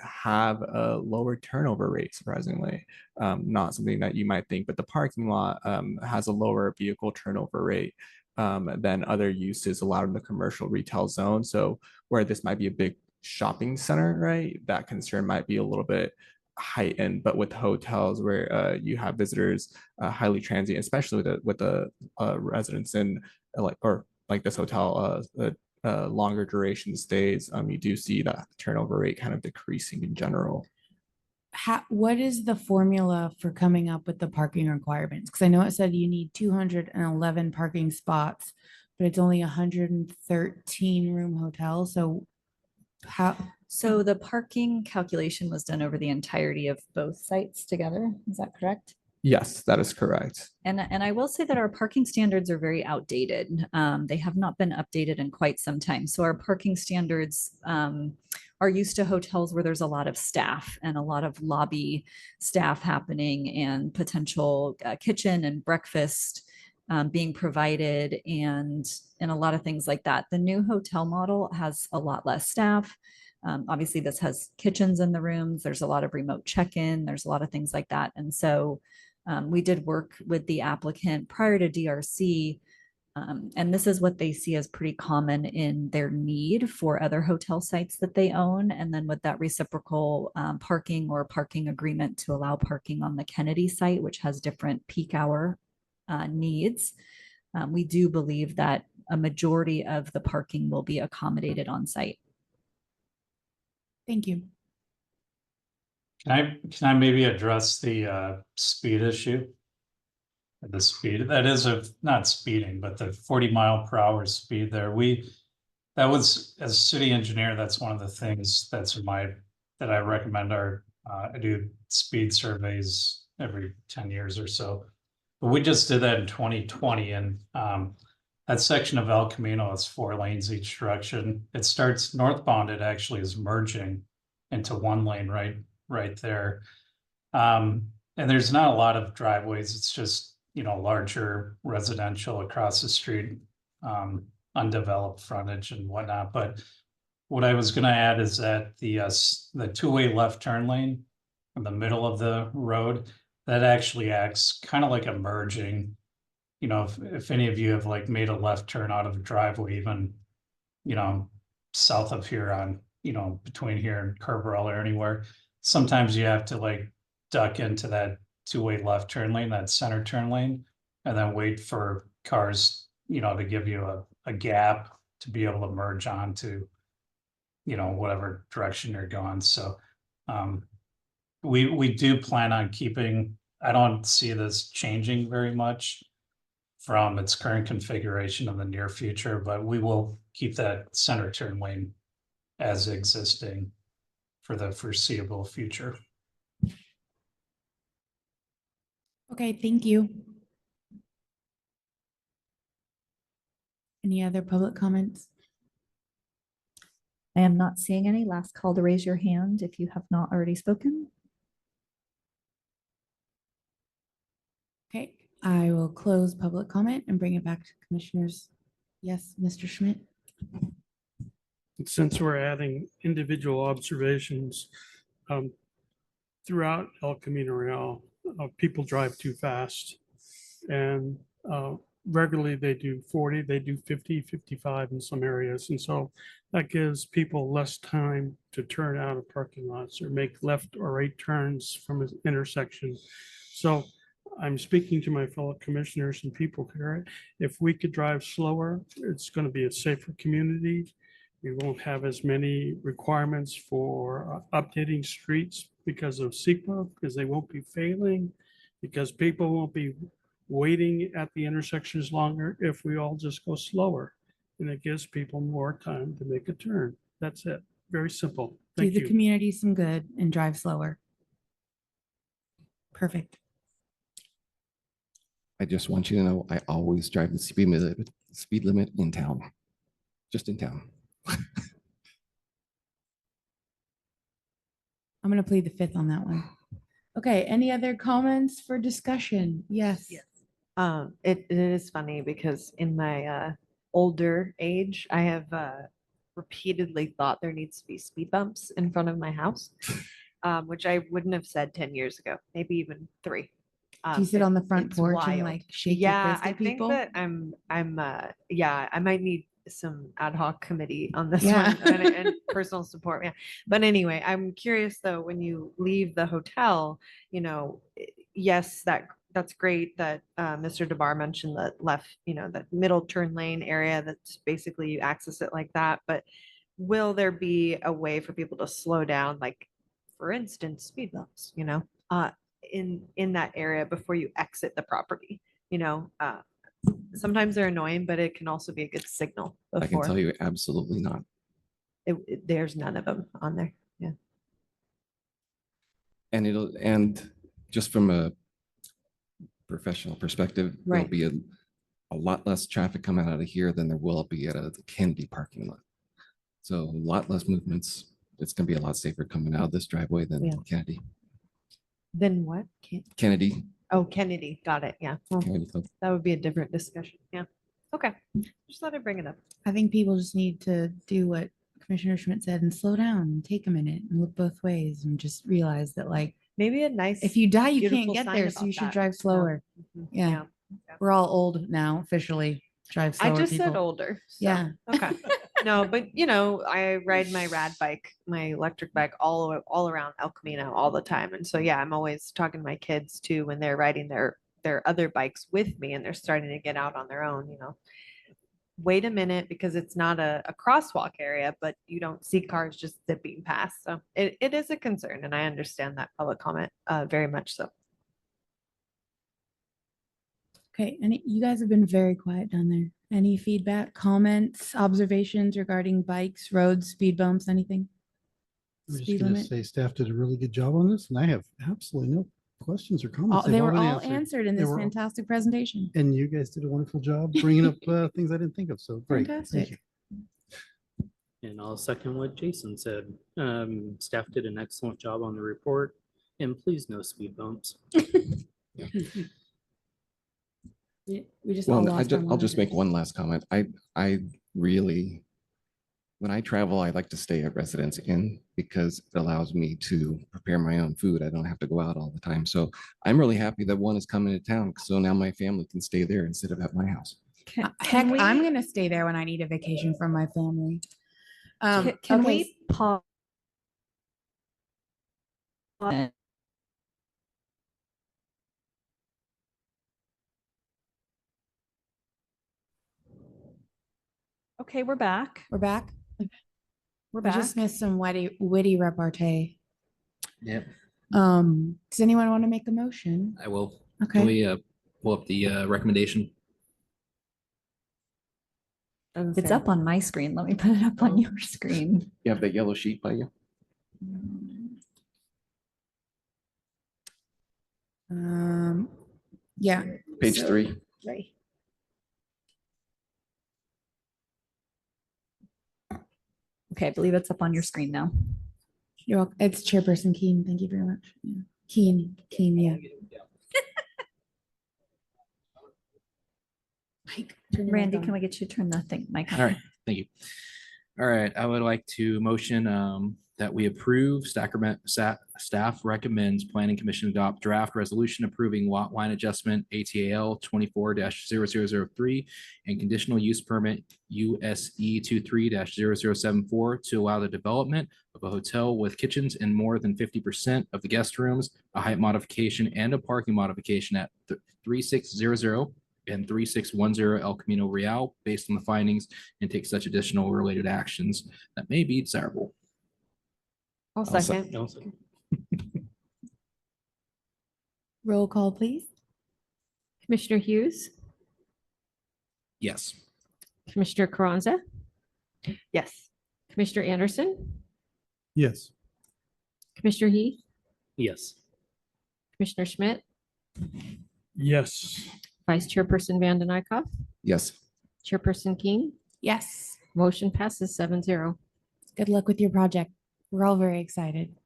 have a lower turnover rate, surprisingly. Not something that you might think, but the parking lot has a lower vehicle turnover rate than other uses allowed in the commercial retail zone. So where this might be a big shopping center, right, that concern might be a little bit heightened. But with hotels where you have visitors highly transient, especially with the residents in like this hotel, longer duration stays, you do see that turnover rate kind of decreasing in general. What is the formula for coming up with the parking requirements? Because I know it said you need 211 parking spots, but it's only 113 room hotel. So the parking calculation was done over the entirety of both sites together. Is that correct? Yes, that is correct. And I will say that our parking standards are very outdated. They have not been updated in quite some time. So our parking standards are used to hotels where there's a lot of staff and a lot of lobby staff happening and potential kitchen and breakfast being provided and a lot of things like that. The new hotel model has a lot less staff. Obviously, this has kitchens in the rooms. There's a lot of remote check-in. There's a lot of things like that. And so we did work with the applicant prior to DRC. And this is what they see as pretty common in their need for other hotel sites that they own. And then with that reciprocal parking or parking agreement to allow parking on the Kennedy site, which has different peak hour needs, we do believe that a majority of the parking will be accommodated on site. Thank you. Can I maybe address the speed issue? The speed that is not speeding, but the 40-mile-per-hour speed there. That was, as city engineer, that's one of the things that I recommend I do speed surveys every 10 years or so. But we just did that in 2020, and that section of El Camino is 4 lanes each direction. It starts northbound. It actually is merging into 1 lane right there. And there's not a lot of driveways. It's just, larger residential across the street, undeveloped frontage and whatnot. But what I was going to add is that the 2-way left turn lane in the middle of the road, that actually acts kind of like a merging. If any of you have made a left turn out of a driveway, even, south of here on, between here and Kerberell or anywhere, sometimes you have to duck into that 2-way left turn lane, that center turn lane, and then wait for cars, to give you a gap to be able to merge onto whatever direction you're going. So we do plan on keeping, I don't see this changing very much from its current configuration in the near future, but we will keep that center turn lane as existing for the foreseeable future. Okay, thank you. Any other public comments? I am not seeing any. Last call to raise your hand if you have not already spoken. Okay, I will close public comment and bring it back to commissioners. Yes, Mr. Schmidt. Since we're adding individual observations, throughout El Camino Real, people drive too fast. And regularly they do 40, they do 50, 55 in some areas. And so that gives people less time to turn out of parking lots or make left or right turns from an intersection. So I'm speaking to my fellow commissioners and people here. If we could drive slower, it's going to be a safer community. We won't have as many requirements for updating streets because of SEQA, because they won't be failing, because people won't be waiting at the intersections longer if we all just go slower. And it gives people more time to make a turn. That's it. Very simple. Do Thank the you. community some good and drive slower. Perfect. I just want you to know, I always drive the speed limit in town, just in town. I'm going to plead the fifth on that one. Okay, any other comments for discussion? Yes. It is funny because in my older age, I have repeatedly thought there needs to be speed bumps in front of my house, which I wouldn't have said 10 years ago, maybe even 3. Do you sit on the front it's porch and wild. like shake your Yeah, fist at I think people? that I might need some ad hoc committee on this Yeah. one and personal support. Yeah. But anyway, I'm curious though, when you leave the hotel, yes, that's great that Mr. DeBar mentioned that left, that middle turn lane area that's basically you access it like that. But will there be a way for people to slow down, like for instance, speed bumps, in that area before you exit the property? Sometimes they're annoying, but it can also be a good signal I can before. tell you absolutely not. There's none of them on there. Yeah. And just from a professional perspective, there'll Right. be a lot less traffic coming out of here than there will be at the Kennedy parking lot. So a lot less movements. It's gonna be a lot safer coming out of this driveway than Yeah. Kennedy. Then what? Kennedy. Oh, Kennedy. Got it. Yeah. Well, Kennedy Club. that would be a different discussion. Yeah. Okay. Just thought I'd bring it up. I think people just need to do what Commissioner Schmidt said and slow down and take a minute and look both ways and just realize that like maybe a nice, if you die, you can't beautiful get sign there. So about you should that. drive slower. Mhm. Yeah. We're all old now, officially. Drive I slower. just said people. older. so, Yeah. Okay. No, but I ride my rad bike, my electric bike all around El Camino all the time. And so, yeah, I'm always talking to my kids too, when they're riding their other bikes with me and they're starting to get out on their own, wait a minute, because it's not a crosswalk area, but you don't see cars just zipping past. So it is a concern. And I understand that public comment very much so. Okay, and you guys have been very quiet down there. Any feedback, comments, observations regarding bikes, roads, speed bumps, anything? I'm just Speed gonna limit? say staff did a really good job on this, and I have absolutely no questions or comments. They They've were been all answered in They this were- fantastic presentation. And you guys did a wonderful job bringing up things I didn't think of, so great. Thank Fantastic. you. And I'll second what Jason said. Staff did an excellent job on the report, and please no speed bumps. We just all Well, lost our I'll just make monitors. one last comment. I really, when I travel, I like to stay at Residence Inn because it allows me to prepare my own food. I don't have to go out all the time. So I'm really happy that one is coming to town. So now my family can stay there instead of at my house. Heck, I'm gonna stay there when I need a vacation from my family. Can okay, we pause? Okay, we're back. We're back. We're We back. just missed some witty repartee. Yep, Does anyone want to make a motion? I will. Okay. Can we pull up the recommendation? It's up on my screen. Let me put it up on your screen. You have that yellow sheet by you? Yeah. Page so- 3. Right. Okay, I believe it's up on your screen now. It's Chairperson Keen. Thank you very much. Yeah. Keen, yeah. Mike, turn your mic Randy, on. can we get you to turn the thing mic on? All right, thank you. All right, I would like to motion that we approve staff recommends planning commission adopt draft resolution approving lot line adjustment ATAL 24-0003 and conditional use permit USE 23-0074 to allow the development of a hotel with kitchens in more than 50% of the guest rooms, a height modification and a parking modification at 3600 and 3610 El Camino Real based on the findings and take such additional related actions that may be desirable. I'll second. Roll call, please. Commissioner Hughes, Yes. Commissioner Carranza, Yes. Commissioner Anderson, Yes. Commissioner Heath, Yes. Commissioner Schmidt, Yes. Vice Chairperson Vanden Eyck, Yes. Chairperson King. Yes. Motion passes 7-0. Good luck with your project. We're all very excited.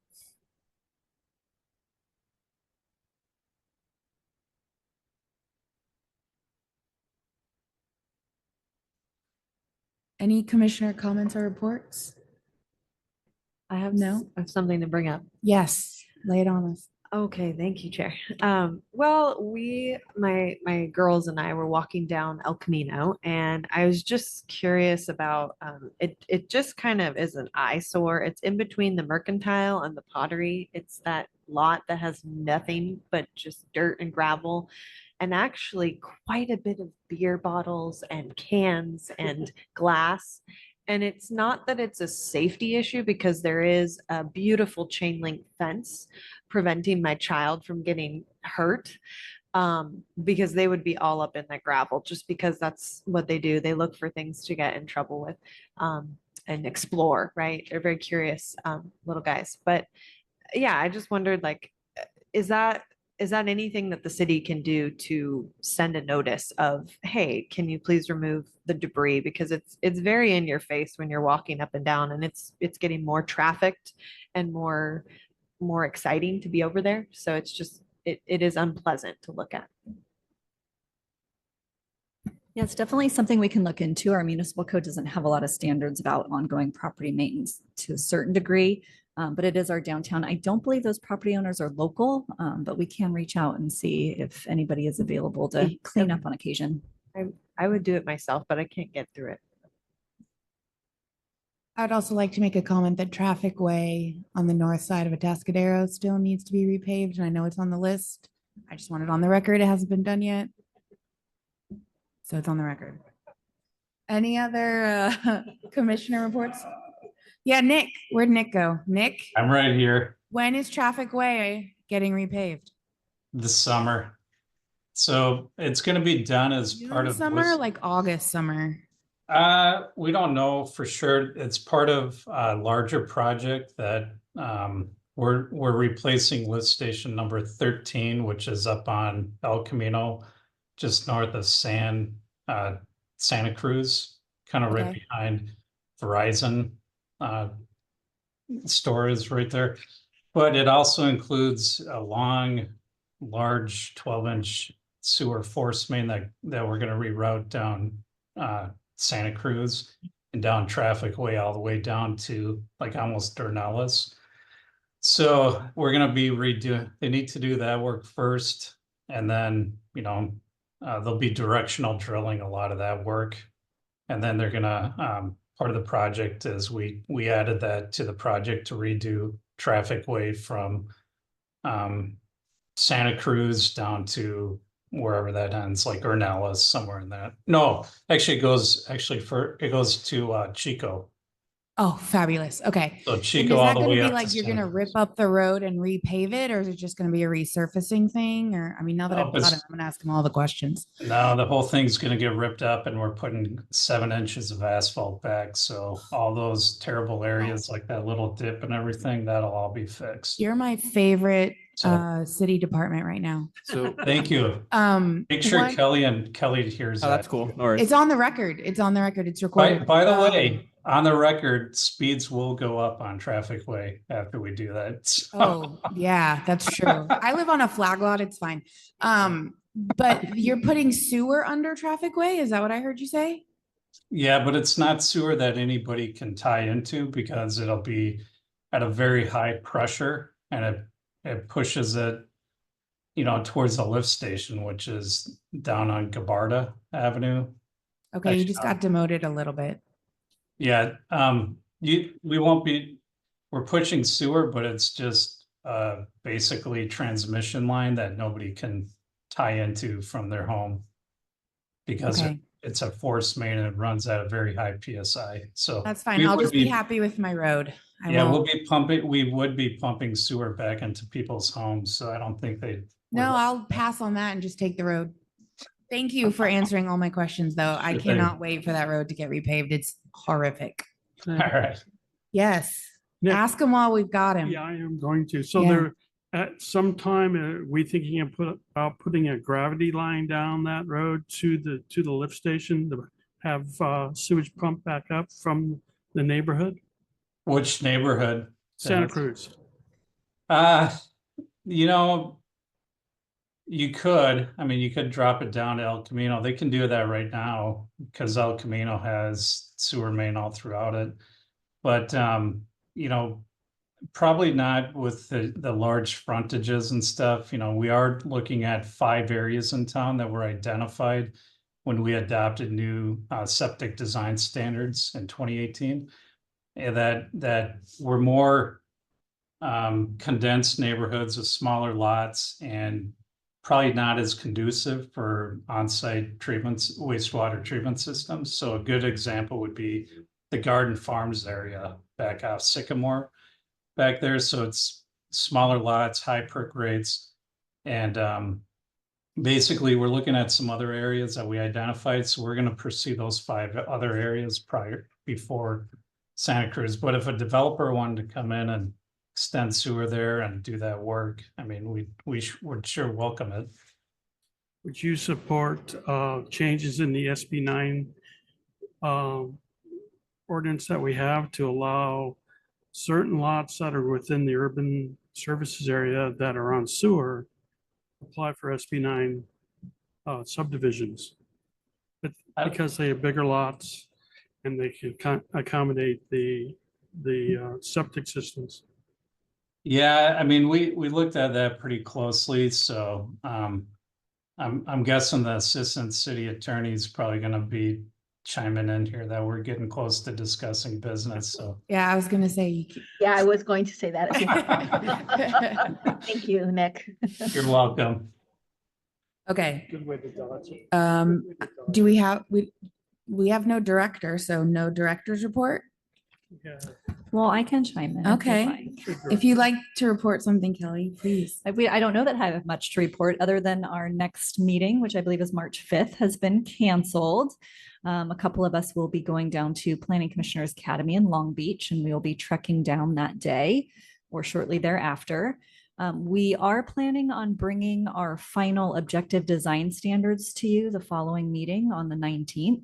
Any commissioner comments or reports? I have No? I have something to bring up. Yes, lay it on us. Okay, thank you, Chair. Well, my girls and I were walking down El Camino, and I was just curious about it just kind of is an eyesore. It's in between the Mercantile and the Pottery. It's that lot that has nothing but just dirt and gravel, and actually quite a bit of beer bottles and cans and glass. And it's not that it's a safety issue because there is a beautiful chain link fence preventing my child from getting hurt, because they would be all up in the gravel just because that's what they do. They look for things to get in trouble with, and explore, right? They're very curious little guys. But yeah, I just wondered, like, is that anything that the city can do to send a notice of, hey, can you please remove the debris? Because it's very in your face when you're walking up and down, and it's getting more trafficked and more exciting to be over there. So it's just, it is unpleasant to look at. Yeah, it's definitely something we can look into. Our municipal code doesn't have a lot of standards about ongoing property maintenance to a certain degree, but it is our downtown. I don't believe those property owners are local, but we can reach out and see if anybody is available to clean up on occasion. I would do it myself, but I can't get through it. I'd also like to make a comment that Traffic Way on the north side of Atascadero still needs to be repaved, and I know it's on the list. I just want it on the record. It hasn't been done yet. So it's on the record. Any other commissioner reports? Yeah, Nick, where'd Nick go? Nick, I'm right here when is Traffic Way getting repaved? this summer. So it's gonna be done as part June of. summer, like August summer? We don't know for sure. It's part of a larger project that we're replacing lift station number 13, which is up on El Camino, just north of Santa Cruz, kind of right Okay. behind Verizon store is right there. But it also includes a large 12-inch sewer force main that we're going to reroute down Santa Cruz and down Traffic Way all the way down to like almost Dornelles. So we're going to be they need to do that work first, and then, there'll be directional drilling a lot of that work. And then they're going to, part of the project is we added that to the project to redo Traffic Way from Santa Cruz down to wherever that ends, like Ornelas, somewhere in that. No, actually it goes to Chico. Oh, fabulous. Okay. So And Chico is all that the gonna way be up to like, you're gonna Santa rip Cruz. up the road and repave it, or is it just gonna be a resurfacing thing? Or, I mean, now that I've Nope, got it's- it, I'm gonna ask him all the questions. No, the whole thing's gonna get ripped up and we're putting 7 inches of asphalt back. So all those terrible areas like that little dip and everything, that'll all be fixed. You're my favorite, So- city department right now. So Thank you. Make sure one- Kelly hears Oh, that. that's cool. No worries. It's on the record. It's on the record. It's By, recorded. by the way, on the record, speeds will go up on Traffic Way after we do that. So- Oh, yeah, that's true. I live on a flag lot. It's fine. But you're putting sewer under Traffic Way? Is that what I heard you say? Yeah, but it's not sewer that anybody can tie into because it'll be at a very high pressure and it pushes it, towards the lift station, which is down on Gabarda Avenue. Okay, you just got demoted a little bit. Yeah, we're pushing sewer, but it's just basically transmission line that nobody can tie into from their home. Because Okay. it's a force main and it runs at a very high PSI, so. That's fine. we I'll would just be happy with my road. Yeah, we would be pumping sewer back into people's homes, so I don't think they. No, I'll pass on that and just take the road. Thank you for answering all my questions, though. I Sure thing. cannot wait for that road to get repaved. It's horrific. All right. Yes. Nick. Ask him while we've got him. Yeah, I am going to. So Yeah. there, at some time, we thinking of putting a gravity line down that road to the lift station to have sewage pump back up from the neighborhood, Which neighborhood? Santa Dennis? Cruz. You could drop it down to El Camino. They can do that right now because El Camino has sewer main all throughout it. But, probably not with the large frontages and stuff. We are looking at 5 areas in town that were identified when we adopted new septic design standards in 2018. And that were more condensed neighborhoods with smaller lots and probably not as conducive for on-site treatments, wastewater treatment systems. So a good example would be the Garden Farms area back off Sycamore back there. So it's smaller lots, high perk rates. And basically we're looking at some other areas that we identified. So we're going to pursue those 5 other areas before Santa Cruz. But if a developer wanted to come in and extend sewer there and do that work, we would sure welcome it. Would you support changes in the SB9 ordinance that we have to allow certain lots that are within the urban services area that are on sewer apply for SB9 subdivisions? But because they have bigger lots and they can accommodate the septic systems. Yeah, we looked at that pretty closely, so I'm guessing the assistant city attorney is probably gonna be chiming in here that we're getting close to discussing business, so. Yeah, I was gonna say. Yeah, I was going to say that. Thank you, Nick. You're welcome. Okay. Good way to dodge it. Do we have no director, so no director's report? Yeah. Well, I can chime in. if you'd Okay. like. If you'd like to report something, Kelly, please. I don't know that I have much to report other than our next meeting, which I believe is March 5th, has been canceled. A couple of us will be going down to Planning Commissioners Academy in Long Beach, and we will be trekking down that day or shortly thereafter. We are planning on bringing our final objective design standards to you the following meeting on the 19th.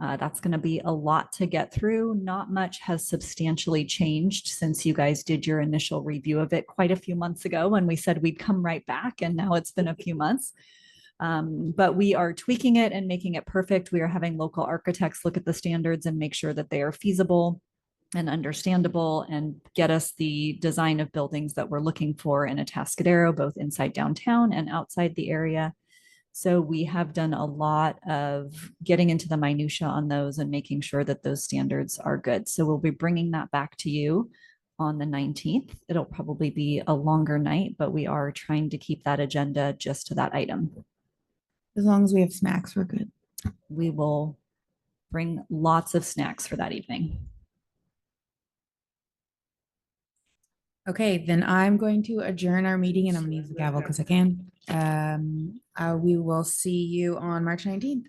That's going to be a lot to get through. Not much has substantially changed since you guys did your initial review of it quite a few months ago when we said we'd come right back, and now it's been a few months. But we are tweaking it and making it perfect. We are having local architects look at the standards and make sure that they are feasible and understandable and get us the design of buildings that we're looking for in Atascadero, both inside downtown and outside the area. So we have done a lot of getting into the minutia on those and making sure that those standards are good. So we'll be bringing that back to you on the 19th. It'll probably be a longer night, but we are trying to keep that agenda just to that item. As long as we have snacks, we're good. We will bring lots of snacks for that evening. Okay, then I'm going to adjourn our meeting and I'm gonna use the gavel because I can. We will see you on March 19th.